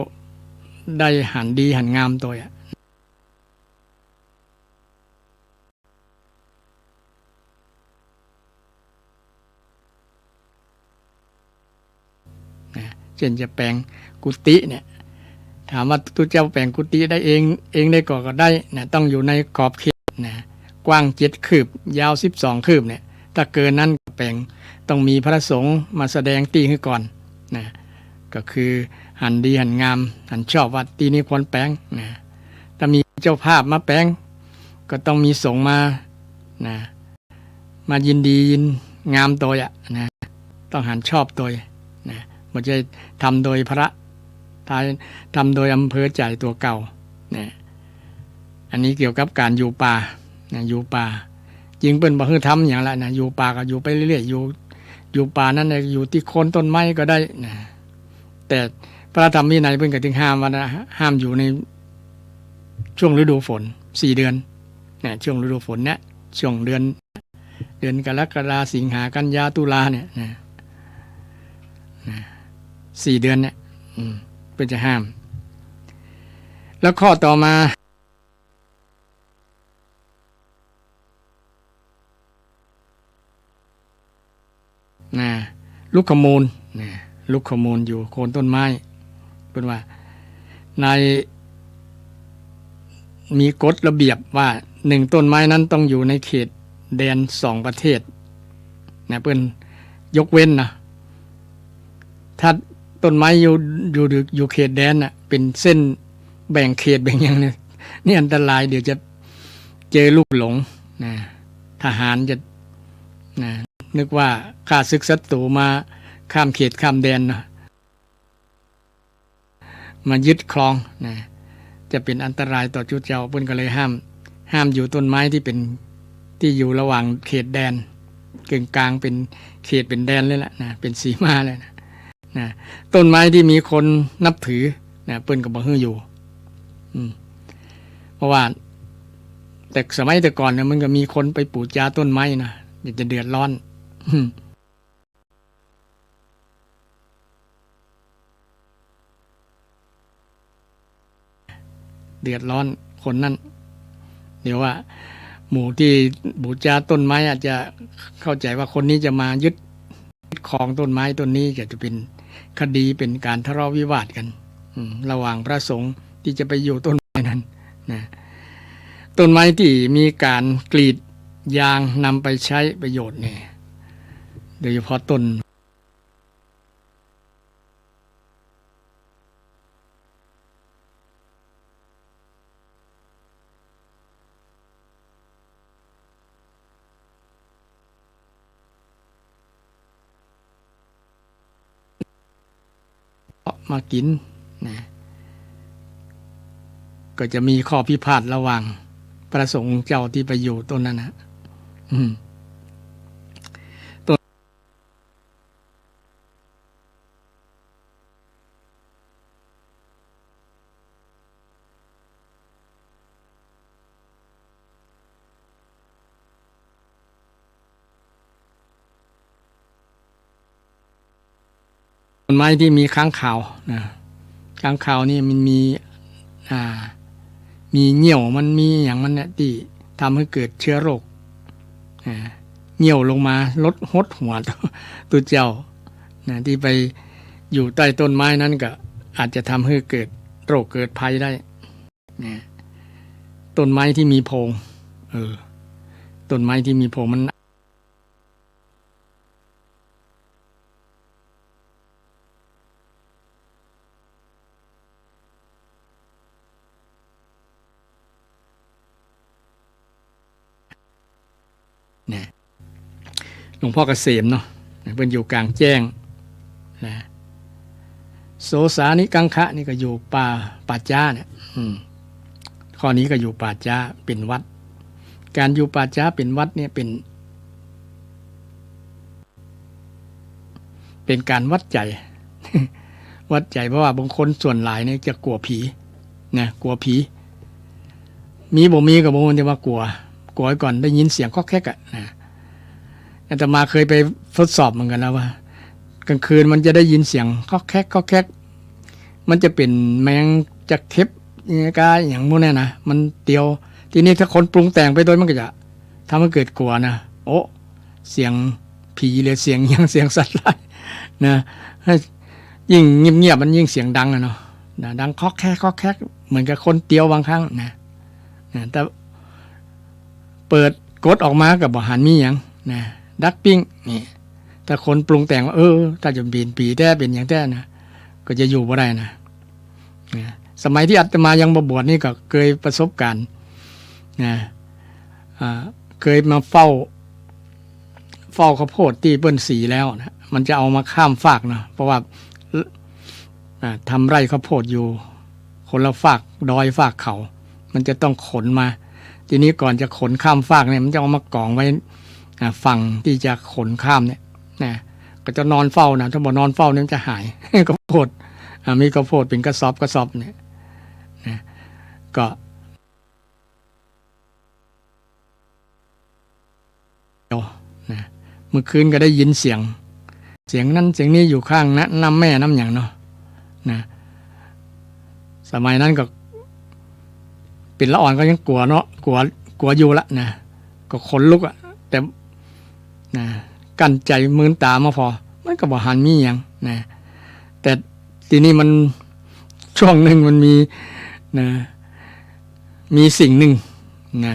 ได้หันดีหันงามตัวเช่นจะแปลงกุฏิเนี่ยถามว่าตุเจ้าแปลงกุฏิได้เองได้ก็ได้นะต้องอยู่ในขอบเขตนะกว้าง7 คืบยาว12 คืบเนี่ยถ้าเกินนั้นแปลงต้องมีพระสงฆ์มาแสดงตีให้ก่อนนะก็คือหันดีหันงามหันชอบว่าตีนี้ควรแปลงนะถ้ามีเจ้าภาพมาแปลงก็ต้องมีสงฆ์มานะมายินดียินงามตัวนะต้องหันชอบตัวนะไม่ใช่ทำโดยพระทำโดยอำเภอใจตัวเก่านะอันนี้เกี่ยวกับการอยู่ป่านะอยู่ป่าจริงเป็นบ่คือทำอย่างไรนะอยู่ป่าก็อยู่ไปเรื่อยๆอยู่ป่านั้นอยู่ที่โคนต้นไม้ก็ได้นะแต่พระธรรมวินัยเพิ่นก็ถึงห้ามว่านะห้ามอยู่ในช่วงฤดูฝน4 เดือนนะช่วงฤดูฝนเนี่ยช่วงเดือนกรกฎาคมสิงหากันยาตุลาเนี่ยนะ4 เดือนเนี่ยเพิ่นจะห้ามแล้วข้อต่อมาลูกขมูลลูกขมูลอยู่โคนต้นไม้เป็นว่าในมีกฎระเบียบว่า1 ต้นไม้นั้นต้องอยู่ในเขตแดน2 ประเทศนะเพิ่นยกเว้นนะถ้าต้นไม้อยู่เขตแดนน่ะเป็นเส้นแบ่งเขตแบ่งอย่างนี้นี่อันตรายเดี๋ยวจะเจอลูกหลงนะทหารจะนะนึกว่าข้าศึกศัตรูมาข้ามเขตข้ามแดนนะมายึดครองนะจะเป็นอันตรายต่อจุดเจ้าเพิ่นก็เลยห้ามอยู่ต้นไม้ที่เป็นที่อยู่ระหว่างเขตแดนกึ่งกลางเป็นเขตเป็นแดนเลยแหละนะเป็นสีมาเลยนะต้นไม้ที่มีคนนับถือนะเพิ่นก็บ่ให้อยู่เพราะว่าแต่สมัยแต่ก่อนเนี่ยมันก็มีคนไปปูจาต้นไม้นะจะเดือดร้อนเดือดร้อนคนนั้นเดี๋ยวว่าหมู่ที่บูชาต้นไม้อาจจะเข้าใจว่าคนนี้จะมายึดครองต้นไม้ต้นนี้จะเป็นคดีเป็นการทะเลาะวิวาทกันระหว่างพระสงฆ์ที่จะไปอยู่ต้นไม้นั้นนะต้นไม้ที่มีการกรีดยางนำไปใช้ประโยชน์เนี่ยโดยเฉพาะต้นมากินนะก็จะมีข้อพิพาทระหว่างพระสงฆ์เจ้าที่ไปอยู่ต้นนั้นนะต้นไม้ที่มีค้างคาวนะค้างคาวนี่มันมีเหี่ยวมันมีอย่างมันเนี่ยที่ทำให้เกิดเชื้อโรคเหี่ยวลงมาลดหดหัวตัวเจ้านะที่ไปอยู่ใต้ต้นไม้นั้นก็อาจจะทำให้เกิดโรคเกิดภัยได้นะต้นไม้ที่มีโพรงต้นไม้ที่มีโพรงมันหลวงพ่อเกษมเนาะเป็นอยู่กลางแจ้งนะโสสานิกังคะนี่ก็อยู่ป่าจ้าเนี่ยข้อนี้ก็อยู่ป่าจ้าเป็นวัดการอยู่ป่าจ้าเป็นวัดเนี่ยเป็นการวัดใจ วัดใจเพราะว่าบางคนส่วนหลายเนี่ยจะกลัวผีนะกลัวผีมีบ่มีกับบ่มันจะว่ากลัว กลัวไว้ก่อนได้ยินเสียงคอกแคกอ่ะนะอาตมาเคยไปทดสอบเหมือนกันแล้วว่ากลางคืนมันจะได้ยินเสียงคอกแคกคอกแคกมันจะเป็นแมงจะเข็บกาอย่างพวกนี้นะมันเตียวทีนี้ถ้าคนปรุงแต่งไปโดยมันก็จะทำให้เกิดกลัวนะโอ้เสียงผีหรือเสียงยังเสียงสัตว์ร้ายนะยิ่งเงียบๆมันยิ่งเสียงดังอะเนาะดังคอกแคกคอกแคกเหมือนกับคนเตียวบางครั้งนะแต่เปิดกดออกมากับบ่หันมีอย่างนะดักปิ้งนี่แต่คนปรุงแต่งว่าถ้าจะเป็นผีแท้เป็นอย่างแท้นะก็จะอยู่บ่ได้นะสมัยที่อาตมายังบวชนี่ก็เคยประสบการณ์นะเคยมาเฝ้าข้าวโพดที่เปิ้นสีแล้วนะมันจะเอามาข้ามฟากนะเพราะว่าทำไร่ข้าวโพดอยู่คนละฟากดอยฟากเขามันจะต้องขนมาทีนี้ก่อนจะขนข้ามฟากเนี่ยมันจะเอามากองไว้ฝั่งที่จะขนข้ามเนี่ยนะก็จะนอนเฝ้านะถ้าบอกนอนเฝ้าเนี่ยมันจะหายข้าวโพดมีข้าวโพดเป็นกระสอบเนี่ยนะก็นะเมื่อคืนก็ได้ยินเสียงนั้นเสียงนี้อยู่ข้างน้ำแม่น้ำอย่างเนาะนะสมัยนั้นก็เป็นละอ่อนก็ยังกลัวเนาะกลัวอยู่ละนะก็ขนลุกอะแต่นะกั้นใจมืนตามาพอมันก็บ่หันมีอย่างนะแต่ทีนี้มันช่วงหนึ่งมันมีนะมีสิ่งหนึ่งนะ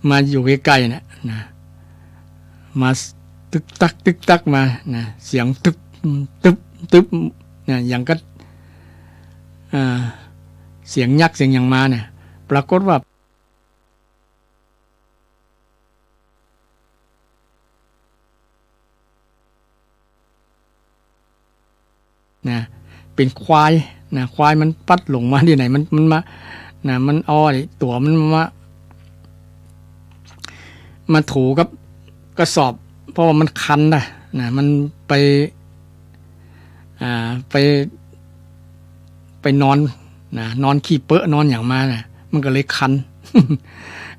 มาอยู่ใกล้ๆนะมาตึกตักมานะเสียงตึบนะอย่างก็เสียงยักษ์เสียงอย่างมาเนี่ยปรากฏว่านะเป็นควายนะควายมันปัดหลงมาที่ไหนมันมานะมันอ้อยตัวมันมาถูกับกระสอบเพราะว่ามันคันนะมันไปนอนนอนขี้เปอะนอนอย่างมานะมันก็เลยคัน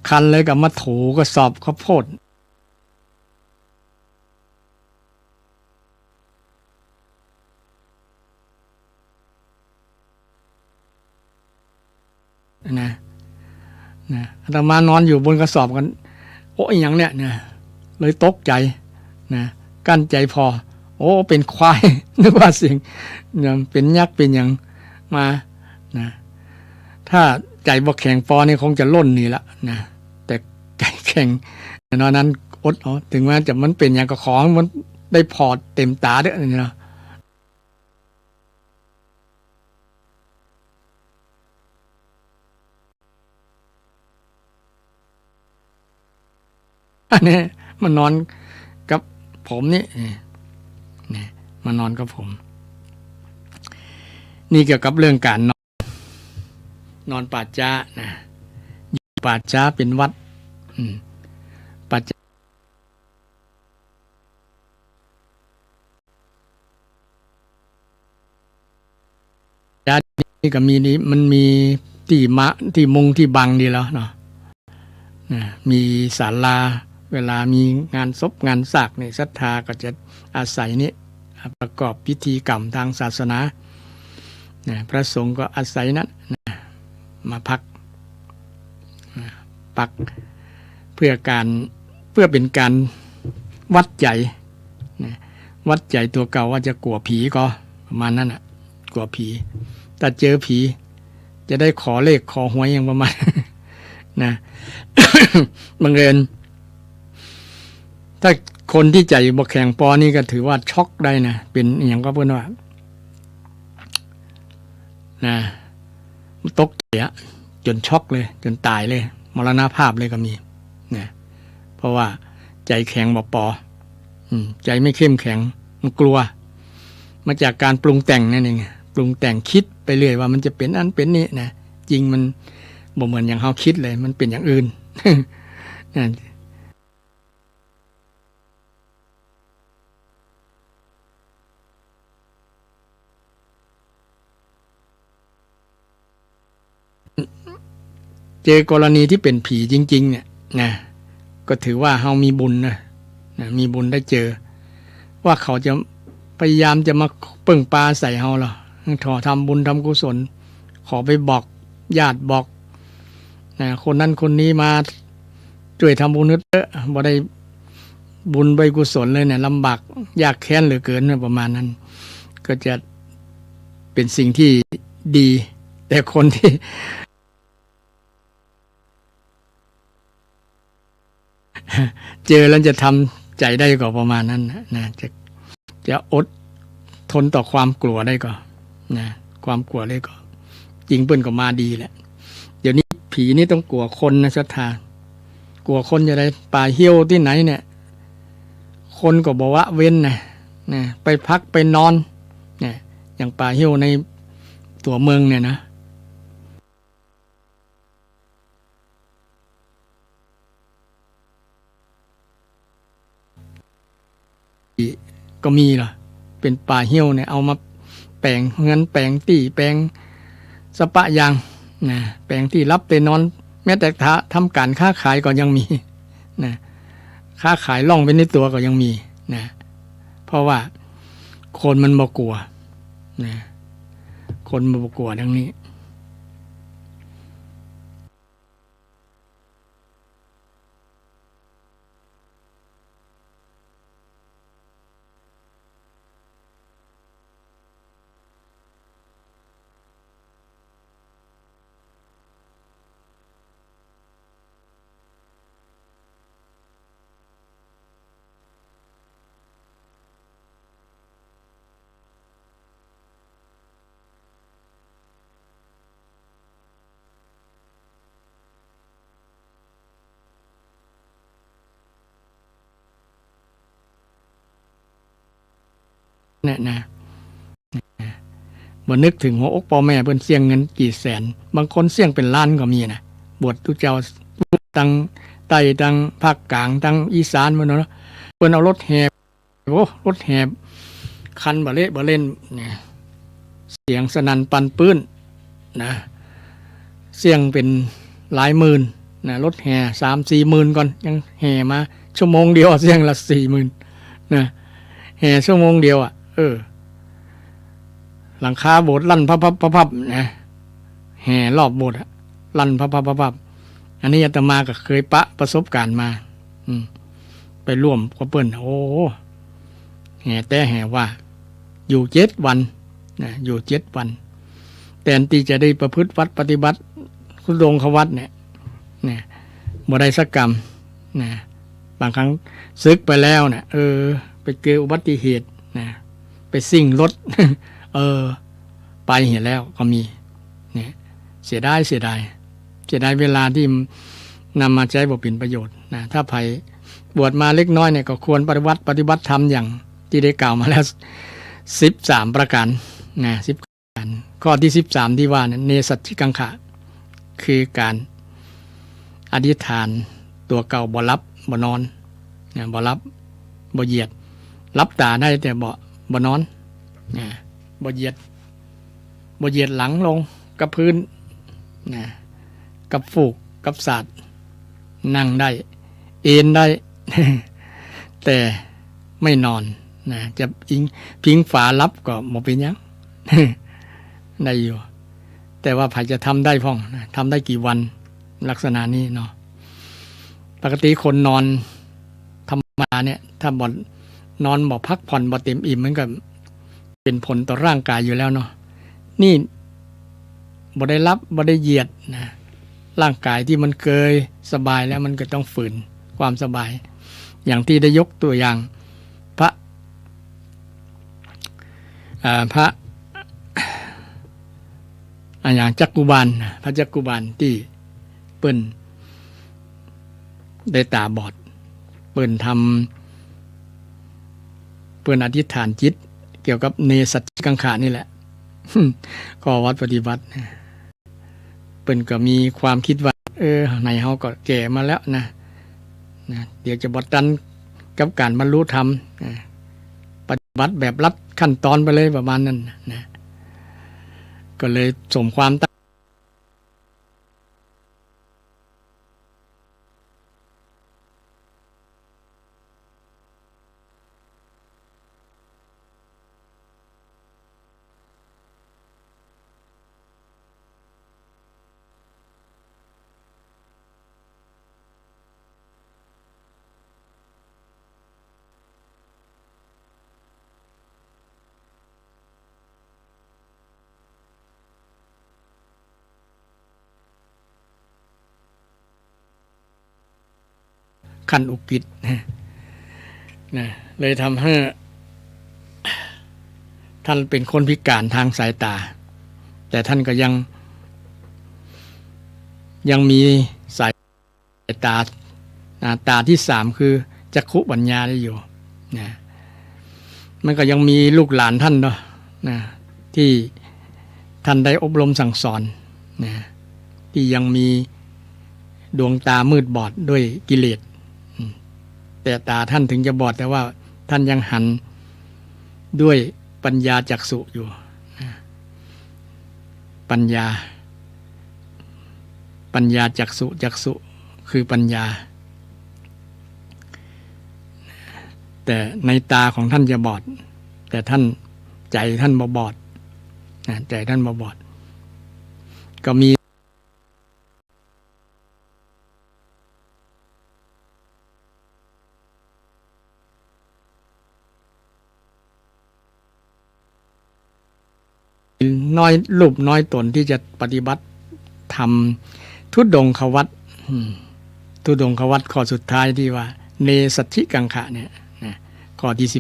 คันเลยกับมาถูกระสอบข้าวโพดนะอาตมานอนอยู่บนกระสอบกันโอ้ยอย่างเนี้ยนะเลยตกใจนะกั้นใจพอโอ้เป็นควาย นึกว่าเสียงเป็นยักษ์เป็นอย่างมานะถ้าใจบ่แข็งพอนี่คงจะล่นนี่ละนะแต่ใจแข็งตอนนั้นอดถึงแม้จะมันเป็นอย่างกับของมันได้พอดเต็มตาด้วยนี่นะอันนี้มันนอนกับผมนี่มานอนกับผมนี่เกี่ยวกับเรื่องการนอนป่าช้านะอยู่ป่าช้าเป็นวัดป่าช้านี่ก็มีนี้มันมีที่มุงที่บังดีแล้วเนาะมีศาลาเวลามีงานศพงานศากเนี่ยศรัทธาก็จะอาศัยนี้ประกอบพิธีกรรมทางศาสนาพระสงฆ์ก็อาศัยนั้นมาพักเพื่อเป็นการวัดใจวัดใจตัวเก่าว่าจะกลัวผีก็ประมาณนั้นกลัวผีแต่เจอผีจะได้ขอเลขขอหวยอย่างประมาณนะ บังเอิญถ้าคนที่ใจบ่แข็งพอนี่ก็ถือว่าช็อกได้นะเป็นอย่างก็เพื่อนว่านะตกใจจนช็อกเลยจนตายเลยมรณภาพเลยก็มีนะเพราะว่าใจแข็งบ่พอใจไม่เข้มแข็งมันกลัวมาจากการปรุงแต่งนั่นเองปรุงแต่งคิดไปเรื่อยว่ามันจะเป็นอันเป็นนี้นะจริงมันบ่เหมือนอย่างเขาคิดเลยมันเป็นอย่างอื่น เจอกรณีที่เป็นผีจริงๆเนี่ยนะ ก็ถือว่าเฮามีบุญนะมีบุญได้เจอว่าเขาจะพยายามจะมาปึ่งปลาใส่เฮาหรอขอทำบุญทำกุศลขอไปบอกญาติบอกคนนั้นคนนี้มาช่วยทำบุญเถอะบ่ได้บุญใบกุศลเลยเนี่ยลำบากยากแค้นเหลือเกินประมาณนั้นก็จะเป็นสิ่งที่ดี แต่คนที่เจอแล้วจะทำใจได้ก็ประมาณนั้นนะจะอดทนต่อความกลัวได้ก็นะความกลัวได้ก็จริงเปิ้นก็มาดีแหละเดี๋ยวนี้ผีนี่ต้องกลัวคนนะศรัทธากลัวคนจะได้ป่าเหี่ยวที่ไหนเนี่ยคนก็บอกว่าเว้นนะไปพักไปนอนเนี่ยอย่างป่าเหี่ยวในตัวเมืองเนี่ยนะก็มีล่ะเป็นป่าเหี่ยวเนี่ยเอามาแปลงเงินแปลงตี้แปลงสปะยางนะแปลงที่รับไปนอนแม้แต่ทำการค้าขายก็ยังมีนะค้าขายล่องไปในตัวก็ยังมีนะเพราะว่าคนมันบ่กลัวนะคนมันบ่กลัวดังนี้เนี่ยนะบ่นึกถึงหัวอกพ่อแม่เพิ่นเสี่ยงเงินกี่แสนบางคนเสี่ยงเป็นล้านก็มีนะบวชทุกเจ้าตั้งใต้ตั้งภาคกลางตั้งอีสานมาเนาะเพิ่นเอารถแห่โอ้รถแห่คันบ่เละบ่เล่นเนี่ยเสียงสนั่นปั่นปื้นนะเสี่ยงเป็นหลายหมื่นนะรถแห่ 3-4 หมื่นก่อนยังแห่มาชั่วโมงเดียวเสี่ยงละ 40,000นะแห่ชั่วโมงเดียวหลังคาโบสถ์ลั่นพับนะแห่รอบโบสถ์ลั่นพับอันนี้อาตมาก็เคยประสบการณ์มาไปร่วมกับเปิ้นโอ้แห่แต่แห่ว่าอยู่7 วันนะอยู่7 วันแต่ที่จะได้ประพฤติวัดปฏิบัติคุณลงขวัดเนี่ยบ่ได้สักกรรมนะบางครั้งซึกไปแล้วเนี่ยไปเกิดอุบัติเหตุนะไปซิ่งรถ ไปเห็นแล้วก็มีเนี่ยเสียดายเวลาที่นำมาใช้บ่เป็นประโยชน์นะถ้าไผบวชมาเล็กน้อยเนี่ยก็ควรปฏิบัติธรรมอย่างที่ได้กล่าวมาแล้ว13ประการนะ10ประการข้อที่13ที่ว่าเนสัชชิกังขะคือการอธิษฐานตัวเก่าบ่รับบ่นอนนะบ่รับบ่เหยียดรับตาได้แต่บ่นอนนะบ่เหยียดหลังลงกับพื้นนะกับฟูกกับศาสตร์นั่งได้เอนได้ แต่ไม่นอนนะจะพิงฝารับก็บ่เป็นหยัง ได้อยู่แต่ว่าไผจะทำได้พ่องนะทำได้กี่วันลักษณะนี้เนาะปกติคนนอนธรรมดาเนี่ยถ้าบ่นอนบ่พักผ่อนบ่เต็มอิ่มมันก็เป็นผลต่อร่างกายอยู่แล้วเนาะนี่บ่ได้รับบ่ได้เหยียดนะร่างกายที่มันเคยสบายแล้วมันก็ต้องฝืนความสบายอย่างที่ได้ยกตัวอย่างพระอย่างจักกุบาลพระจักกุบาลที่เปิ้นได้ตาบอดเปิ้นอธิษฐานจิตเกี่ยวกับเนสัชชิกังขานี่แหละ ก็วัดปฏิบัติเปิ้นก็มีความคิดว่าในเฮาก็แก่มาแล้วนะเดี๋ยวจะบดดันกับการบรรลุธรรมปฏิบัติแบบลัดขั้นตอนไปเลยประมาณนั้นนะก็เลยสมความตั้ง ขั้นอุกฤษนะเลยทำให้ท่านเป็นคนพิการทางสายตาแต่ท่านก็ยังมีสายตาตาที่สามคือจักขุปัญญาได้อยู่นะมันก็ยังมีลูกหลานท่านเนาะนะที่ท่านได้อบรมสั่งสอนนะที่ยังมีดวงตามืดบอดด้วยกิเลสแต่ตาท่านถึงจะบอดแต่ว่าท่านยังหันด้วยปัญญาจักษุอยู่ปัญญาจักษุคือปัญญาแต่ในตาของท่านจะบอดแต่ท่านใจท่านบ่บอดใจท่านบ่บอดก็มีน้อยรูปน้อยตนที่จะปฏิบัติทำทุดงควัตทุดงควัตข้อสุดท้ายที่ว่าเนสัชชิกังขะเนี่ยข้อที่13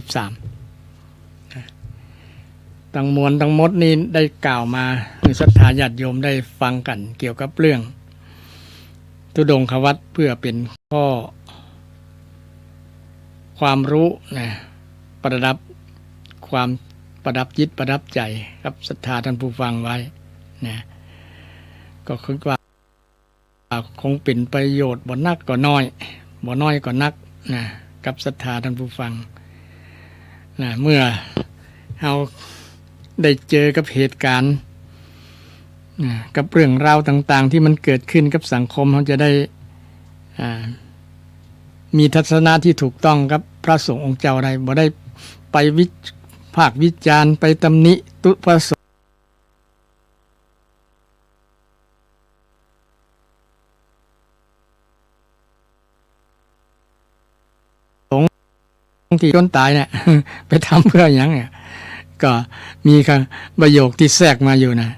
ทั้งมวลทั้งหมดนี้ได้กล่าวมาให้ศรัทธาญาติโยมได้ฟังกันเกี่ยวกับเรื่องทุดงควัตเพื่อเป็นข้อความรู้ประดับจิตประดับใจครับศรัทธาท่านผู้ฟังไว้นะก็คิดว่าคงเป็นประโยชน์บ่นักก็น้อยบ่น้อยก็นักนะกับศรัทธาท่านผู้ฟังนะเมื่อเราได้เจอกับเหตุการณ์นะกับเรื่องราวต่างๆที่มันเกิดขึ้นกับสังคมเราจะได้มีทัศนะที่ถูกต้องกับพระสงฆ์องค์เจ้าใดบ่ได้ไปภาควิจารณ์ไปตำหนิตุพระสงฆ์ที่จนตายเนี่ย ไปทำเพื่ออย่างเนี่ยก็มีประโยคที่แทรกมาอยู่นะ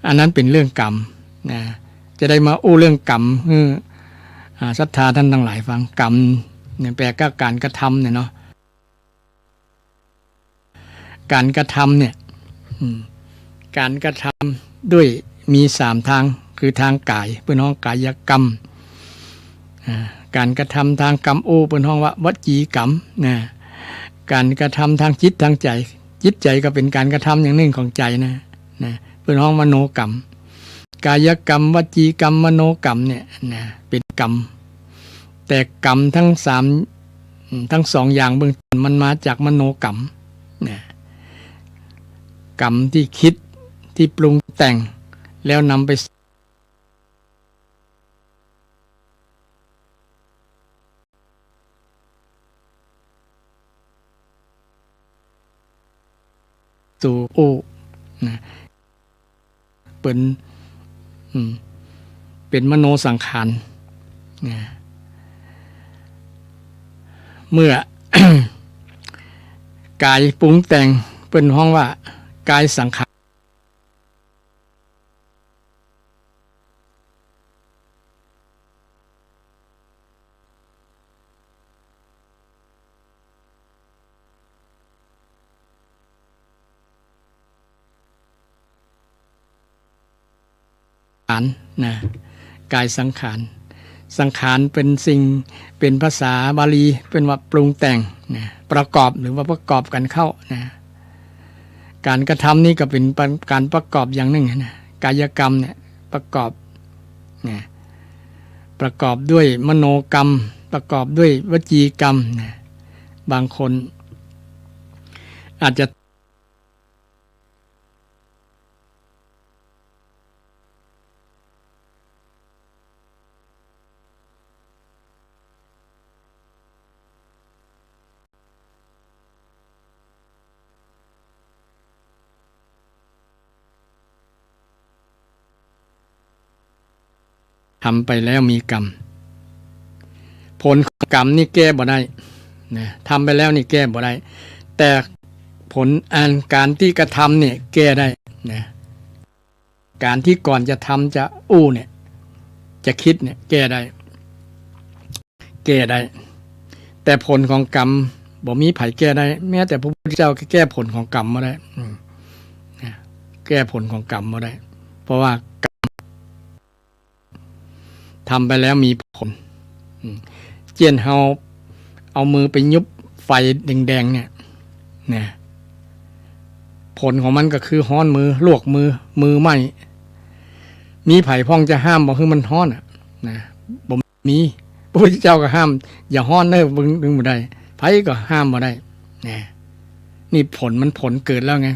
อันนั้นเป็นเรื่องกรรมนะจะได้มาอู้เรื่องกรรมศรัทธาท่านทั้งหลายฟังกรรมเนี่ยแปลก็การกระทำเนี่ยเนาะการกระทำเนี่ยการกระทำด้วยมี3ทางคือทางกายเป็นห้องกายกรรมการกระทำทางกรรมเป็นห้องวจีกรรมนะการกระทำทางจิตทางใจจิตใจก็เป็นการกระทำอย่างหนึ่งของใจนะเป็นห้องมโนกรรมกายกรรมวจีกรรมมโนกรรมเนี่ยนะเป็นกรรมแต่กรรมทั้ง2อย่างเบื้องต้นมันมาจากมโนกรรมนะกรรมที่คิดที่ปรุงแต่งแล้วนำไปสู่นะเป็นมโนสังขารนะเมื่อ กายปรุงแต่งเป็นห้องว่ากายสังขารนะกายสังขารเป็นสิ่งเป็นภาษาบาลีเป็นว่าปรุงแต่งนะประกอบหรือว่าประกอบกันเข้านะการกระทำนี่ก็เป็นการประกอบอย่างหนึ่งนะกายกรรมเนี่ยประกอบนะประกอบด้วยมโนกรรมประกอบด้วยวจีกรรมนะบางคนอาจจะทำไปแล้วมีกรรมผลของกรรมนี่แก้บ่ได้นะทำไปแล้วนี่แก้บ่ได้แต่ผลการที่กระทำเนี่ยแก้ได้นะการที่ก่อนจะทำจะเนี่ยจะคิดเนี่ยแก้ได้ แต่ผลของกรรมบ่มีไผแก้ได้แม้แต่พระพุทธเจ้าก็แก้ผลของกรรมบ่ได้แก้ผลของกรรมบ่ได้เพราะว่ากรรมทำไปแล้วมีผลเจียนเฮาเอามือไปยุบไฟแดงๆเนี่ยนะผลของมันก็คือฮ้อนมือลวกมือไหม้มีไผพ้องจะห้ามบ่คือมันฮ้อนนะบ่มีพระพุทธเจ้าก็ห้ามอย่าฮ้อนเด้อบึงบ่ได้ไผก็ห้ามบ่ได้นะนี่ผลมันผลเกิดแล้วไง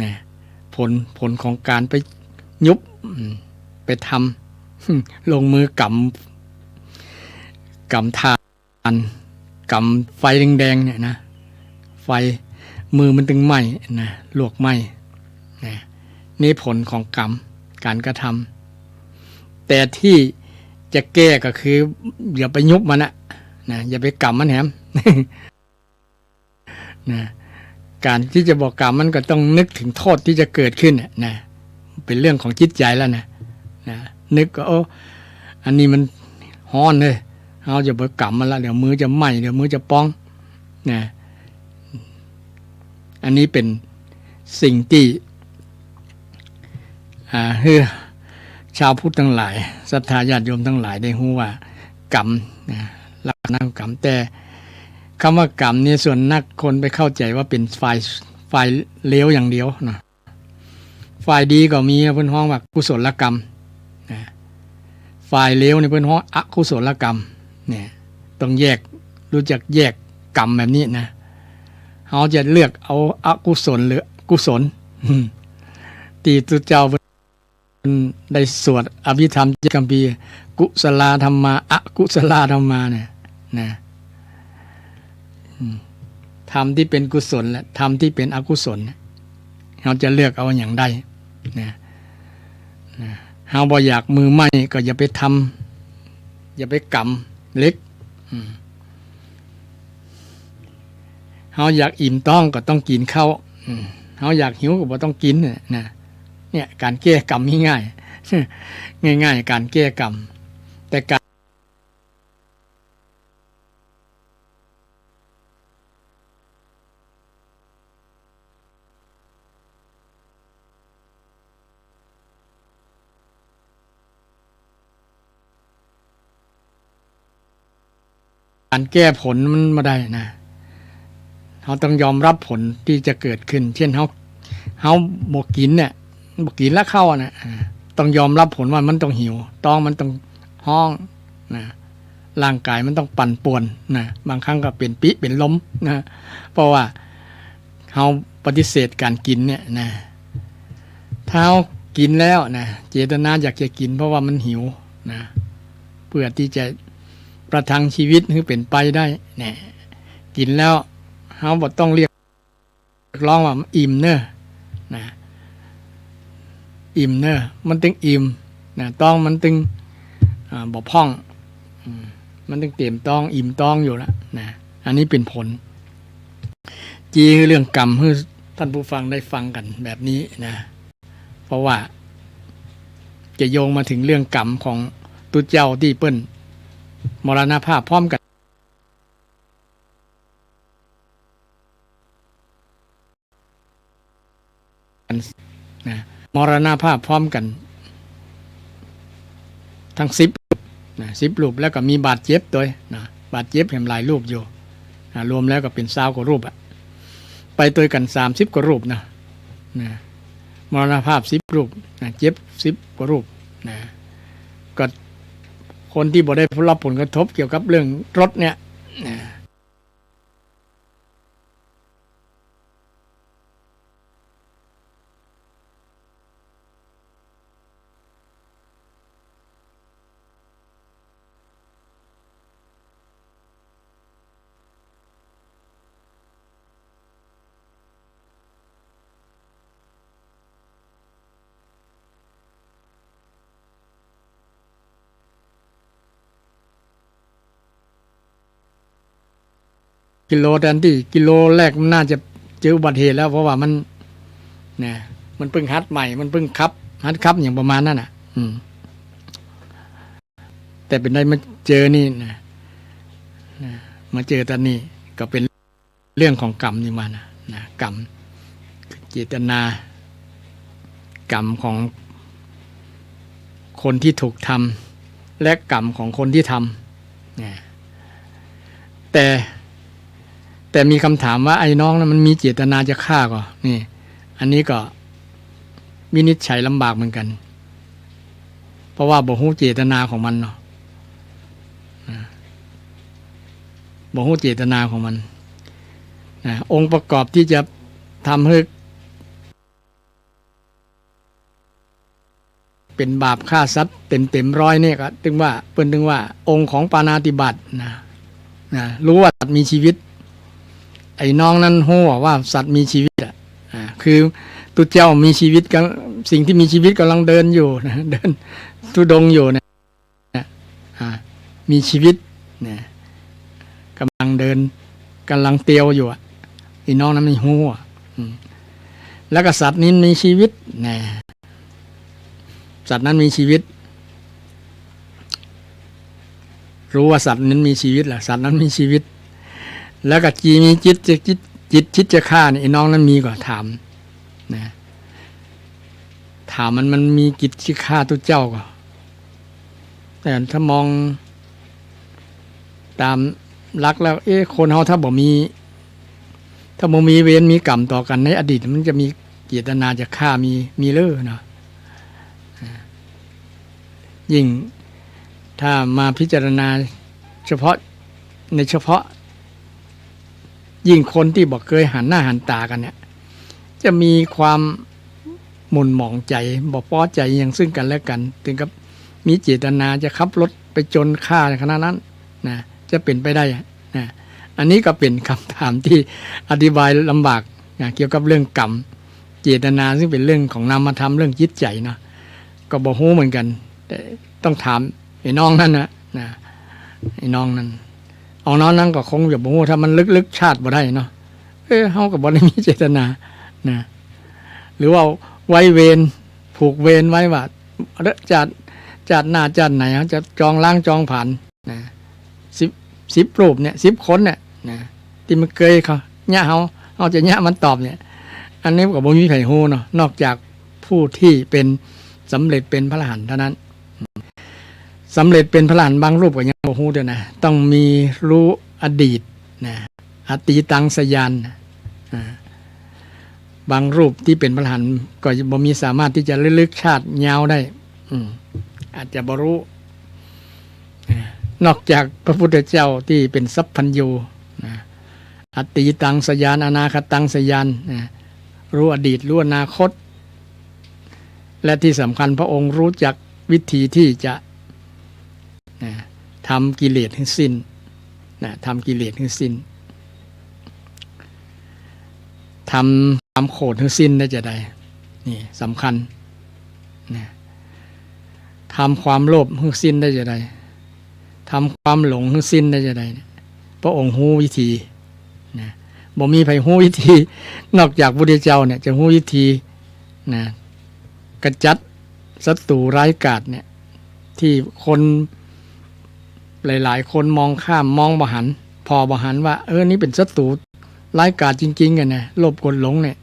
นะผลของการไปยุบไปทำลงมือกำทานกำไฟแดงๆเนี่ยนะไฟมือมันถึงไหม้นะลวกไหม้นะนี่ผลของกรรมการกระทำแต่ที่จะแก้ก็คืออย่าไปยุบมันนะอย่าไปกำมันแหม นะการที่จะบอกกรรมมันก็ต้องนึกถึงโทษที่จะเกิดขึ้นนะเป็นเรื่องของจิตใจแล้วนะนึกก็อันนี้มันฮ้อนเลยเราจะไปกำมันละเดี๋ยวมือจะไหม้เดี๋ยวมือจะป้องนะอันนี้เป็นสิ่งที่ชาวพุทธทั้งหลายศรัทธาญาติโยมทั้งหลายได้รู้ว่ากรรมลักษณะของกรรมแต่คำว่ากรรมเนี่ยส่วนนักคนไปเข้าใจว่าเป็นฝ่ายเลวอย่างเดียวนะฝ่ายดีก็มีเพิ่นฮ้องว่ากุศลกรรมนะฝ่ายเลวนี่เพิ่นฮ้องอกุศลกรรมเนี่ยต้องแยกรู้จักแยกกรรมแบบนี้นะเขาจะเลือกเอาอกุศลหรือกุศลที่ตุเจ้าได้สวดอภิธรรมเจคัมภีร์กุศลธรรมาอกุศลธรรมาเนี่ยนะธรรมที่เป็นกุศลและธรรมที่เป็นอกุศลเราจะเลือกเอาอย่างใดนะเราบ่อยากมือไหม้ก็อย่าไปทำอย่าไปกำเล็กเราอยากอิ่มต้องก็ต้องกินข้าวเราอยากหิวก็บ่ต้องกินเนี่ยการแก้กรรมง่ายๆง่ายๆการแก้กรรมแต่การแก้ผลมันไม่ได้นะเราต้องยอมรับผลที่จะเกิดขึ้นเช่นเขาบกกินเนี่ยบกกินแล้วเข้านะต้องยอมรับผลว่ามันต้องหิวต้องมันต้องห้องนะร่างกายมันต้องปั่นป่วนนะบางครั้งก็เป็นปิเป็นล้มนะเพราะว่าเขาปฏิเสธการกินเนี่ยนะถ้าเขากินแล้วนะเจตนาอยากจะกินเพราะว่ามันหิวนะเพื่อที่จะประทังชีวิตให้เป็นไปได้เนี่ยกินแล้วเขาบอกต้องเรียกร้องว่าอิ่มเนอะนะอิ่มเนอะมันตึงอิ่มนะต้องมันตึงบ่พ่องมันตึงเต็มต้องอิ่มต้องอยู่แล้วนะอันนี้เป็นผลจีคือเรื่องกรรมให้ท่านผู้ฟังได้ฟังกันแบบนี้นะเพราะว่าจะโยงมาถึงเรื่องกรรมของตุเจ้าที่เปิ้นมรณภาพพร้อมกันนะมรณภาพพร้อมกันทั้ง10 รูปแล้วก็มีบาดเจ็บด้วยนะบาดเจ็บเห็นหลายรูปอยู่รวมแล้วก็เป็น20 กว่ารูปไปตัวกัน30 กว่ารูปนะมรณภาพ10 รูปนะเจ็บ10 กว่ารูปนะก็คนที่บ่ได้รับผลกระทบเกี่ยวกับเรื่องรถเนี่ยกิโลแทนที่กิโลแรกมันน่าจะเจออุบัติเหตุแล้วเพราะว่ามันเนี่ยมันเพิ่งฮัดใหม่มันเพิ่งฮัดอย่างประมาณนั้นแต่เป็นได้มาเจอนี่นะ มาเจอตอนนี้ก็เป็นเรื่องของกรรมนี่มานะกรรมเจตนากรรมของคนที่ถูกทำและกรรมของคนที่ทำเนี่ยแต่มีคำถามว่าไอ้น้องนั้นมันมีเจตนาจะฆ่าก็นี่อันนี้ก็วินิจฉัยลำบากเหมือนกันเพราะว่าบ่ฮู้เจตนาของมันเนาะบ่ฮู้เจตนาของมันองค์ประกอบที่จะทำให้เป็นบาปฆ่าสัตว์เต็มร้อยเนี่ยก็ถึงว่าองค์ของปาณาติบาตนะรู้ว่าสัตว์มีชีวิตไอ้น้องนั้นฮู้ว่าสัตว์มีชีวิตคือตุเจ้ามีชีวิตกันสิ่งที่มีชีวิตกำลังเดินอยู่นะเดินทุดงอยู่นะมีชีวิตนะกำลังเดินกำลังเตียวอยู่ไอ้น้องนั้นไม่ฮู้แล้วก็สัตว์นี้มีชีวิตนะสัตว์นั้นมีชีวิตรู้ว่าสัตว์นั้นมีชีวิตแหละสัตว์นั้นมีชีวิตแล้วก็มีจิตจะฆ่าเนี่ยไอ้น้องนั้นมีก็ถามนะถามมันมีจิตที่ฆ่าตัวเจ้าก็แต่ถ้ามองตามหลักแล้วคนเฮาถ้าบ่มีเวรมีกรรมต่อกันในอดีตมันจะมีเจตนาจะฆ่ามีเล่อเนาะยิ่งถ้ามาพิจารณาเฉพาะยิ่งคนที่บอกเคยหันหน้าหันตากันเนี่ยจะมีความหม่นหมองใจบ่พอใจอย่างซึ่งกันและกันถึงกับมีเจตนาจะขับรถไปจนฆ่าขนาดนั้นนะจะเป็นไปได้นะอันนี้ก็เป็นคำถามที่อธิบายลำบากนะเกี่ยวกับเรื่องกรรมเจตนาซึ่งเป็นเรื่องของนามธรรมเรื่องจิตใจเนาะก็บ่ฮู้เหมือนกันแต่ต้องถามไอ้น้องนั่นนะไอ้น้องนั้นเอาน้องนั้นก็คงจะบ่ฮู้ถ้ามันลึกๆชาติบ่ได้เนาะเฮาก็บ่ได้มีเจตนานะหรือว่าไว้เวรผูกเวรไว้ว่าจัดหน้าจัดไหนจะจองล้างจองผ่านนะ10รูปเนี่ย10คนเนี่ยนะที่มันเคยเขาเนี่ยเฮาจะเนี่ยมันตอบเนี่ยอันนี้ก็บ่มีไผฮู้เนาะนอกจากผู้ที่เป็นสำเร็จเป็นพระอรหันต์เท่านั้นสำเร็จเป็นพระอรหันต์บางรูปก็ยังบ่ฮู้ด้วยนะต้องมีรู้อดีตนะอตีตังสยานบางรูปที่เป็นพระอรหันต์ก็บ่มีสามารถที่จะระลึกชาติยาวได้อาจจะบ่รู้นอกจากพระพุทธเจ้าที่เป็นสัพพัญญูอตีตังสยานอนาคตังสยานรู้อดีตรู้อนาคตและที่สำคัญพระองค์รู้จักวิธีที่จะทำกิเลสให้สิ้นทำกิเลสให้สิ้นทำความโกรธให้สิ้นได้จะได้นี่สำคัญทำความโลภให้สิ้นได้จะได้ทำความหลงให้สิ้นได้จะได้พระองค์รู้วิธีบ่มีไผรู้วิธีนอกจากพระพุทธเจ้าเนี่ยจะรู้วิธีกระจัดศัตรูร้ายกาจเนี่ยที่คนหลายๆคนมองข้ามมองบ่หันพอบ่หันว่านี่เป็นศัตรูร้ายกาจจริงๆกันนะโลภโกรธหลงเนี่ย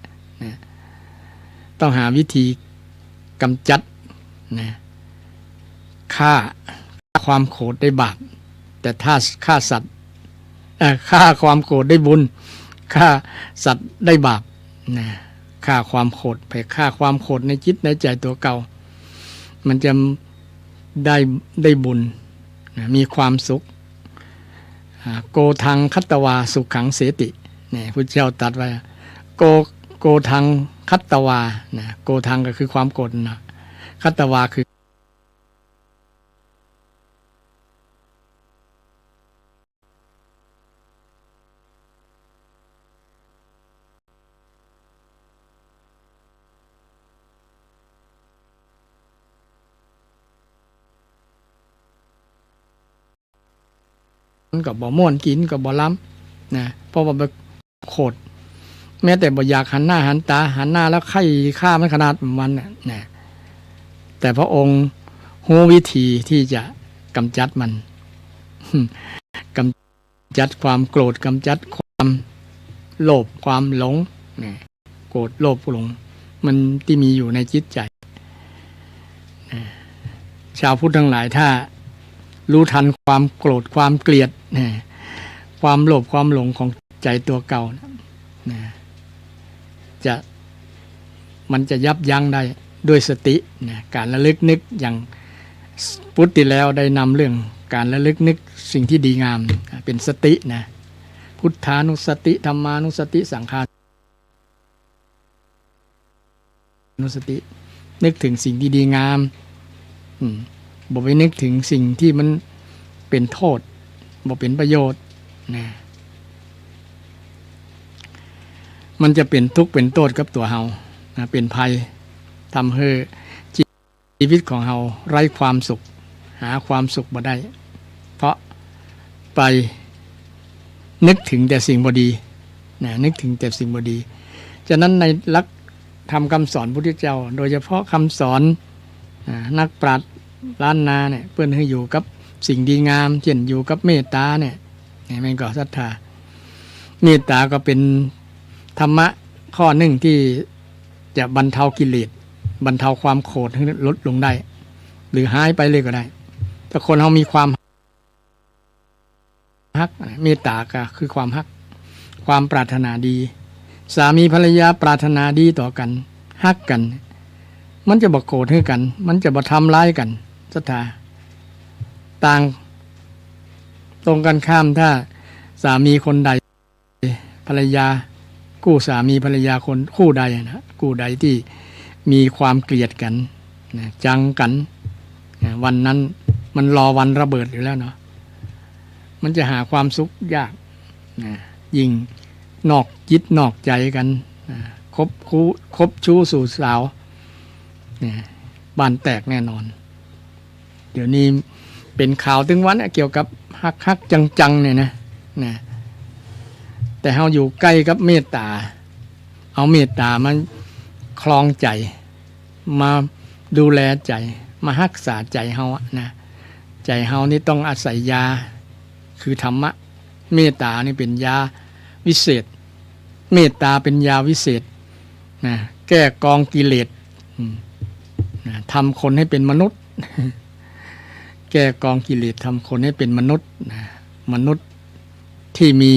ต้องหาวิธีกำจัดฆ่าความโกรธได้บาปแต่ถ้าฆ่าสัตว์ฆ่าความโกรธได้บุญฆ่าสัตว์ได้บาปฆ่าความโกรธไปฆ่าความโกรธในจิตในใจตัวเก่ามันจะได้บุญมีความสุขโกทังคัตตวาสุขขังเสติเนี่ยพุทธเจ้าตรัสไว้โกทังคัตตวาโกทังก็คือความโกรธนะคัตตวาคือก็บ่ม่วนกินก็บ่ล้ำเพราะว่าบ่โคตรแม้แต่บ่อยากหันหน้าหันตาหันหน้าแล้วไข้ฆ่ามันขนาดมันแต่พระองค์รู้วิธีที่จะกำจัดมันก จัดความโกรธกำจัดความโลภความหลงนะโกรธโลภหลงมันที่มีอยู่ในจิตใจนะชาวพุทธทั้งหลายถ้ารู้ทันความโกรธความเกลียดนะความโลภความหลงของใจตัวเก่านะมันจะยับยั้งได้ด้วยสตินะการระลึกนึกอย่างพุทธที่แล้วได้นำเรื่องการระลึกนึกสิ่งที่ดีงามเป็นสตินะพุทธานุสติธรรมานุสติสังฆานุสตินึกถึงสิ่งที่ดีงามบ่ไปนึกถึงสิ่งที่มันเป็นโทษบ่เป็นประโยชน์นะมันจะเป็นทุกข์เป็นโทษกับตัวเฮานะเป็นภัยทำให้ชีวิตของเฮาไร้ความสุขหาความสุขบ่ได้เพราะไปนึกถึงแต่สิ่งบ่ดีนะนึกถึงแต่สิ่งบ่ดีฉะนั้นในหลักธรรมคำสอนพุทธเจ้าโดยเฉพาะคำสอนนักปราชญ์ล้านนาเนี่ยเพื่อนให้อยู่กับสิ่งดีงามเช่นอยู่กับเมตตาเนี่ยมันก็ศรัทธาเมตตาก็เป็นธรรมะข้อหนึ่งที่จะบรรเทากิเลสบรรเทาความโกรธให้ลดลงได้หรือหายไปเลยก็ได้ถ้าคนเรามีความฮักเมตตาก็คือความฮักความปรารถนาดีสามีภรรยาปรารถนาดีต่อกันฮักกันมันจะบ่โกรธให้กันมันจะบ่ทำร้ายกันศรัทธาต่างตรงกันข้ามถ้าสามีคนใดภรรยาคู่สามีภรรยาคนคู่ใดนะคู่ใดที่มีความเกลียดกันนะจังกันนะวันนั้นมันรอวันระเบิดอยู่แล้วเนาะมันจะหาความสุขยากนะยิ่งนอกจิตนอกใจกันนะคบชู้สู่สาวนะบ้านแตกแน่นอนเดี๋ยวนี้เป็นข่าวถึงวันเกี่ยวกับฮักจังเนี่ยนะแต่เราอยู่ใกล้กับเมตตาเอาเมตตามันคลองใจมาดูแลใจมารักษาใจเฮานะใจเฮานี่ต้องอาศัยยาคือธรรมะเมตตานี่เป็นยาวิเศษเมตตาเป็นยาวิเศษนะแก้กองกิเลสนะทำคนให้เป็นมนุษย์แก้กองกิเลสทำคนให้เป็นมนุษย์นะมนุษย์ที่มี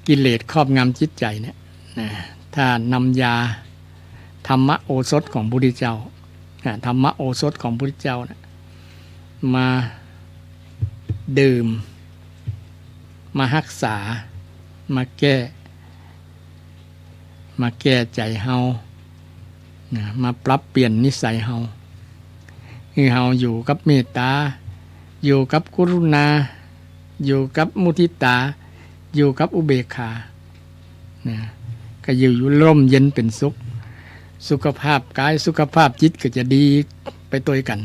กิเลสครอบงำจิตใจเนี่ยนะถ้านำยาธรรมโอสถของพระพุทธเจ้าธรรมโอสถของพระพุทธเจ้านะมาดื่มมารักษามาแก้ใจเฮานะมาปรับเปลี่ยนนิสัยเฮาคือเฮาอยู่กับเมตตาอยู่กับกรุณาอยู่กับมุทิตาอยู่กับอุเบกขานะก็อยู่ร่มเย็นเป็นสุขสุขภาพกายสุขภาพจิตก็จะดีไปตัวกัน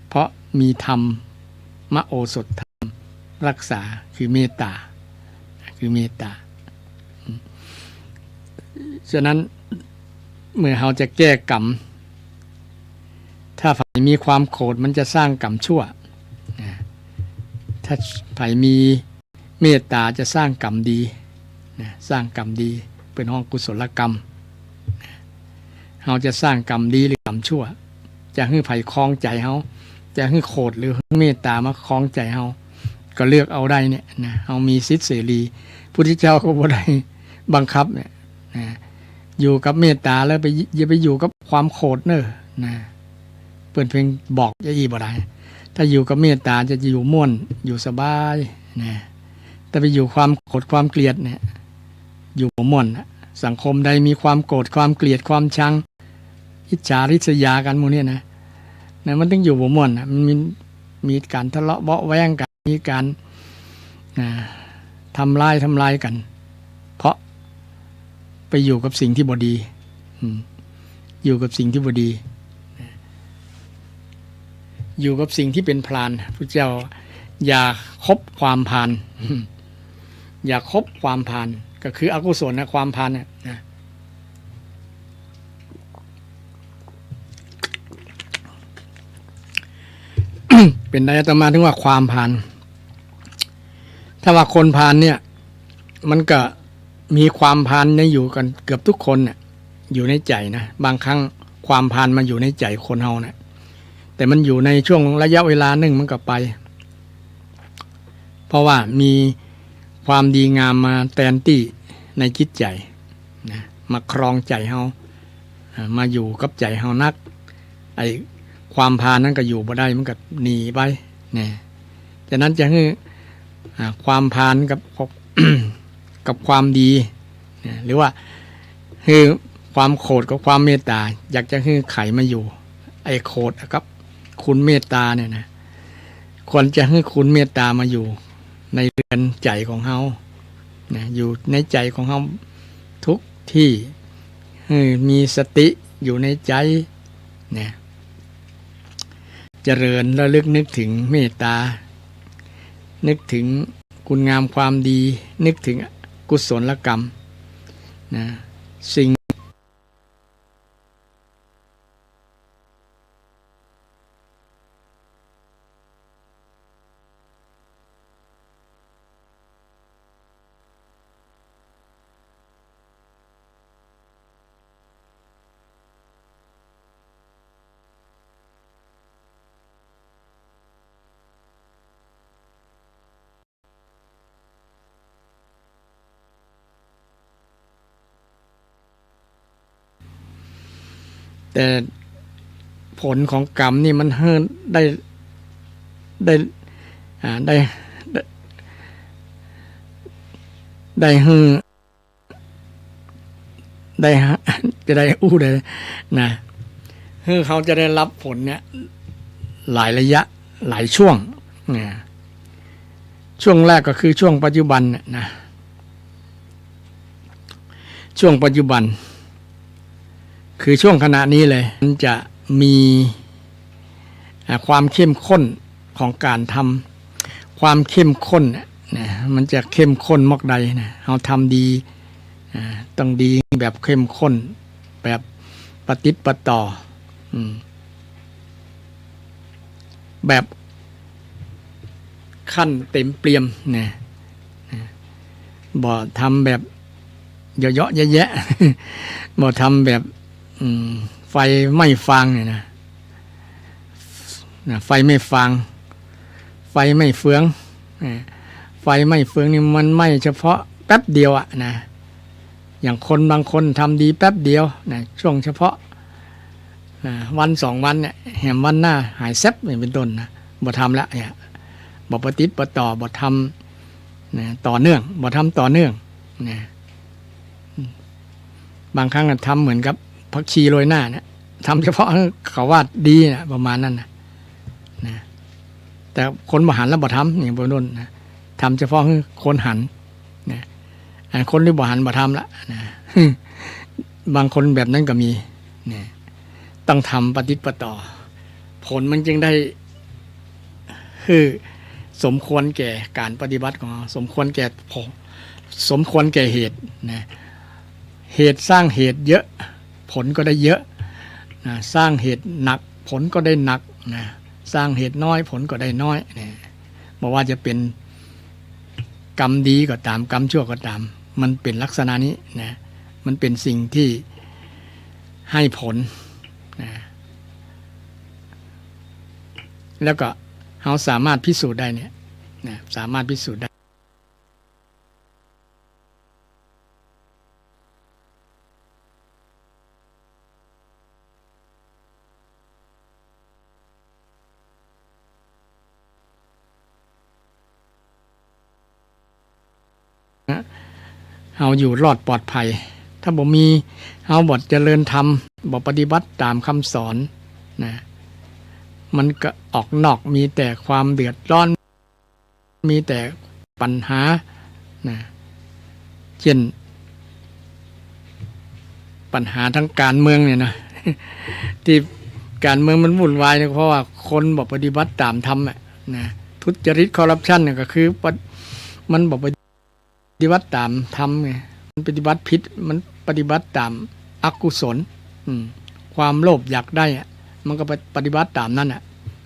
เพราะมีธรรมมโอสถธรรมรักษาคือเมตตาฉะนั้นเมื่อเราจะแก้กรรมถ้าฝ่ายมีความโกรธมันจะสร้างกรรมชั่วถ้าฝ่ายมีเมตตาจะสร้างกรรมดีสร้างกรรมดีเป็นห้องกุศลกรรมเราจะสร้างกรรมดีหรือกรรมชั่วจะให้ฝ่ายคล้องใจเราจะให้โกรธหรือเมตตามาคล้องใจเราก็เลือกเอาได้เนี่ยนะเรามีสิทธิเสรีพุทธเจ้าก็บ่ได้บังคับเนี่ยนะอยู่กับเมตตาแล้วอย่าไปอยู่กับความโกรธเนอะนะเพิ่นเพียงบอกจะอีบ่ได้ถ้าอยู่กับเมตตาจะอยู่ม่วนอยู่สบายนะแต่ไปอยู่ความโกรธความเกลียดเนี่ยอยู่บ่ม่วนสังคมใดมีความโกรธความเกลียดความชังอิจฉาริษยากันหมู่เนี่ยนะมันต้องอยู่บ่ม่วนนะมันมีการทะเลาะเบาะแว้งกันมีการทำลายกันเพราะไปอยู่กับสิ่งที่บ่ดีอยู่กับสิ่งที่บ่ดีอยู่กับสิ่งที่เป็นพลานพระเจ้าอย่าคบความพาลอย่าคบความพาลก็คืออกุศลนะความพาลนะเป็นได้อาตมาถึงว่าความพาล ถ้าว่าคนพาลเนี่ยมันก็มีความพาลในอยู่กันเกือบทุกคนเนี่ยอยู่ในใจนะบางครั้งความพาลมาอยู่ในใจคนเฮาเนี่ยแต่มันอยู่ในช่วงระยะเวลาหนึ่งมันก็ไปเพราะว่ามีความดีงามมาแทนที่ในจิตใจนะมาครองใจเฮามาอยู่กับใจเฮานักไอ้ความพาลนั้นก็อยู่บ่ได้มันก็หนีไปเนี่ยฉะนั้นจะให้ความพาลกับ กับความดีหรือว่าคือความโกรธกับความเมตตาอยากจะให้ไขมาอยู่ไอ้โกรธกับคุณเมตตาเนี่ยนะควรจะให้คุณเมตตามาอยู่ในเรือนใจของเฮานะอยู่ในใจของเฮาทุกที่มีสติอยู่ในใจเนี่ยเจริญระลึกนึกถึงเมตตานึกถึงคุณงามความดีนึกถึงกุศลกรรมนะสิ่งแต่ผลของกรรมนี่มันได้ได้ได้ได้ได้จะได้ได้นะเขาจะได้รับผลเนี่ยหลายระยะหลายช่วงเนี่ยช่วงแรกก็คือช่วงปัจจุบันนะช่วงปัจจุบันคือช่วงขณะนี้เลยมันจะมีความเข้มข้นของการทำความเข้มข้นนะมันจะเข้มข้นมากใดนะเราทำดีต้องดีแบบเข้มข้นแบบปฏิปต่อแบบขั้นเต็มเปี่ยมเนี่ยบ่ทำแบบเยอะๆแยะๆบ่ทำแบบไฟไม่ฟางเนี่ยนะไฟไม่ฟางไฟไม่เฟืองไฟไม่เฟืองนี่มันไม่เฉพาะแป๊บเดียวอะนะอย่างคนบางคนทำดีแป๊บเดียวนะช่วงเฉพาะวัน2 วันเนี่ยแหมวันหน้าหายแซ่บอย่างเป็นต้นนะบ่ทำแล้วเนี่ยบ่ปฏิบัติบ่ต่อบ่ทำนะต่อเนื่องบ่ทำต่อเนื่องนะบางครั้งทำเหมือนกับผักชีโรยหน้าเนี่ยทำเฉพาะเขาว่าดีนะประมาณนั้นนะแต่คนบ่หันแล้วบ่ทำอย่างเป็นต้นนะทำเฉพาะคนหันนะคนที่บ่หันบ่ทำละนะบางคนแบบนั้นก็มีนะต้องทำปฏิปต่อผลมันจึงได้คือสมควรแก่การปฏิบัติของเราสมควรแก่สมควรแก่เหตุนะเหตุสร้างเหตุเยอะผลก็ได้เยอะนะสร้างเหตุหนักผลก็ได้หนักนะสร้างเหตุน้อยผลก็ได้น้อยนะบอกว่าจะเป็นกรรมดีก็ตามกรรมชั่วก็ตามมันเป็นลักษณะนี้นะมันเป็นสิ่งที่ให้ผลนะแล้วก็เราสามารถพิสูจน์ได้เนี่ยนะสามารถพิสูจน์ได้เราอยู่รอดปลอดภัยถ้าบ่มีเราบ่เจริญธรรมบ่ปฏิบัติตามคำสอนนะมันก็ออกนอกมีแต่ความเดือดร้อนมีแต่ปัญหานะเช่นปัญหาทางการเมืองเนี่ยนะ ที่การเมืองมันวุ่นวายเนี่ยเพราะว่าคนบ่ปฏิบัติตามธรรมนะทุจริตคอร์รัปชันเนี่ยก็คือมันบ่ปฏิบัติตามธรรมไงมันปฏิบัติผิดมันปฏิบัติตามอกุศลความโลภอยากได้มันก็ปฏิบัติตามนั่น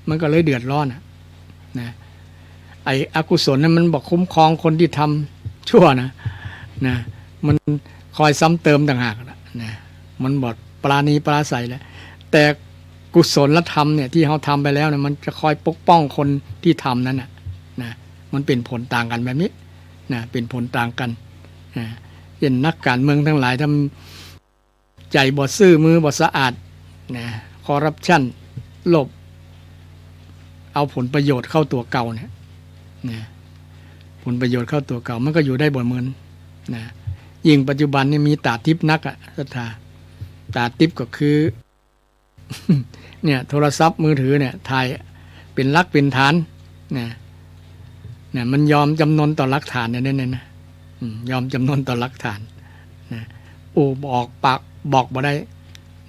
มันก็เลยเดือดร้อนนะไอ อ้อกุศลนั้นมันบอกคุ้มครองคนที่ทำชั่วนะมันคอยซ้ำเติมต่างหากนะมันบอกปราณีปราศัยแล้วแต่กุศลธรรมเนี่ยที่เขาทำไปแล้วเนี่ยมันจะคอยปกป้องคนที่ทำนั้นนะมันเป็นผลต่างกันแบบนี้นะเป็นผลต่างกันเช่นนักการเมืองทั้งหลายทำใจบ่ซื่อมือบ่สะอาดนะคอร์รัปชันหลบเอาผลประโยชน์เข้าตัวเก่าเนี่ยนะผลประโยชน์เข้าตัวเก่ามันก็อยู่ได้บ่เหมือนนะยิ่งปัจจุบันนี่มีตาทิพย์นักศรัทธาตาทิพย์ก็คือ เนี่ยโทรศัพท์มือถือเนี่ยถ่ายเป็นหลักเป็นฐานเนี่ยมันยอมจำนนต่อหลักฐานเนี่ยนะยอมจำนนต่อหลักฐานนะบอกปากบอกบ่ได้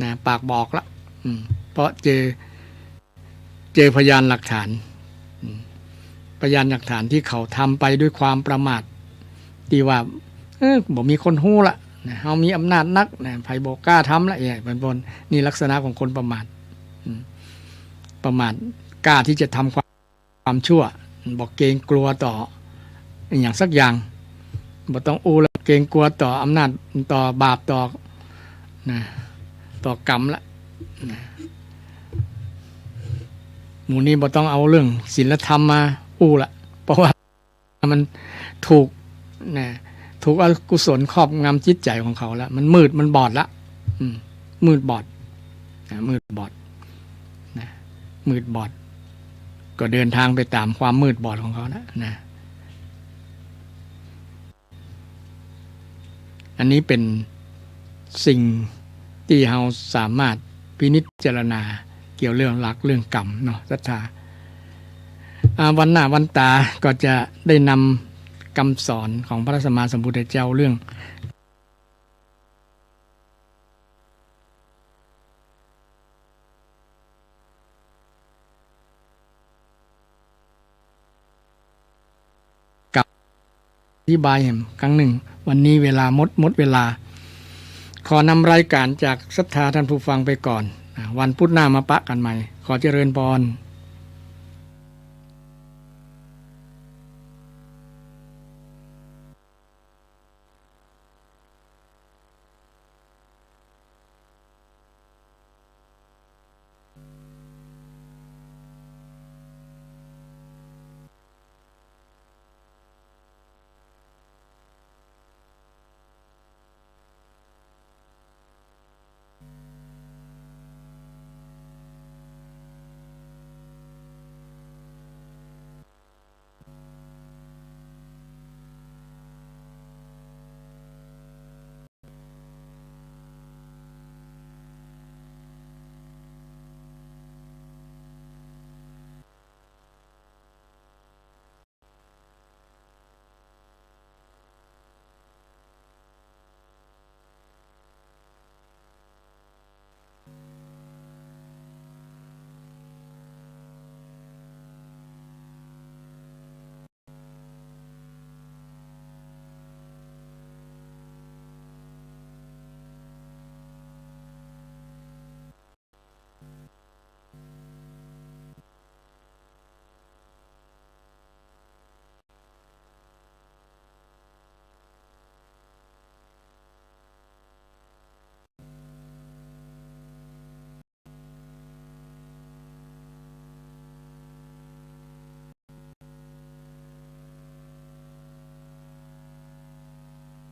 นะปากบอกละเพราะเจอพยานหลักฐานพยานหลักฐานที่เขาทำไปด้วยความประมาทที่ว่าบอกมีคนฮู้ละเฮามีอำนาจนักไผบ่กล้าทำละเป็นบนนี่ลักษณะของคนประมาทกล้าที่จะทำความชั่วบอกเกรงกลัวต่ออย่างสักอย่างบ่ต้องละเกรงกลัวต่ออำนาจต่อบาปต่อกรรมละหมู่นี้บ่ต้องเอาเรื่องศีลธรรมมาละเพราะว่ามันถูกอกุศลครอบงำจิตใจของเขาแล้วมันมืดมันบอดละมืดบอดมืดบอดก็เดินทางไปตามความมืดบอดของเขานะอันนี้เป็นสิ่งที่เราสามารถพินิจารณาเกี่ยวเรื่องหลักเรื่องกรรมเนาะศรัทธาวันหน้าวันตาก็จะได้นำคำสอนของพระสัมมาสัมพุทธเจ้าเรื่องกับอธิบายครั้งหนึ่งวันนี้เวลาหมดเวลาขอนำรายการจากศรัทธาท่านผู้ฟังไปก่อนวันพุธหน้ามาปะกันใหม่ขอเจริญพร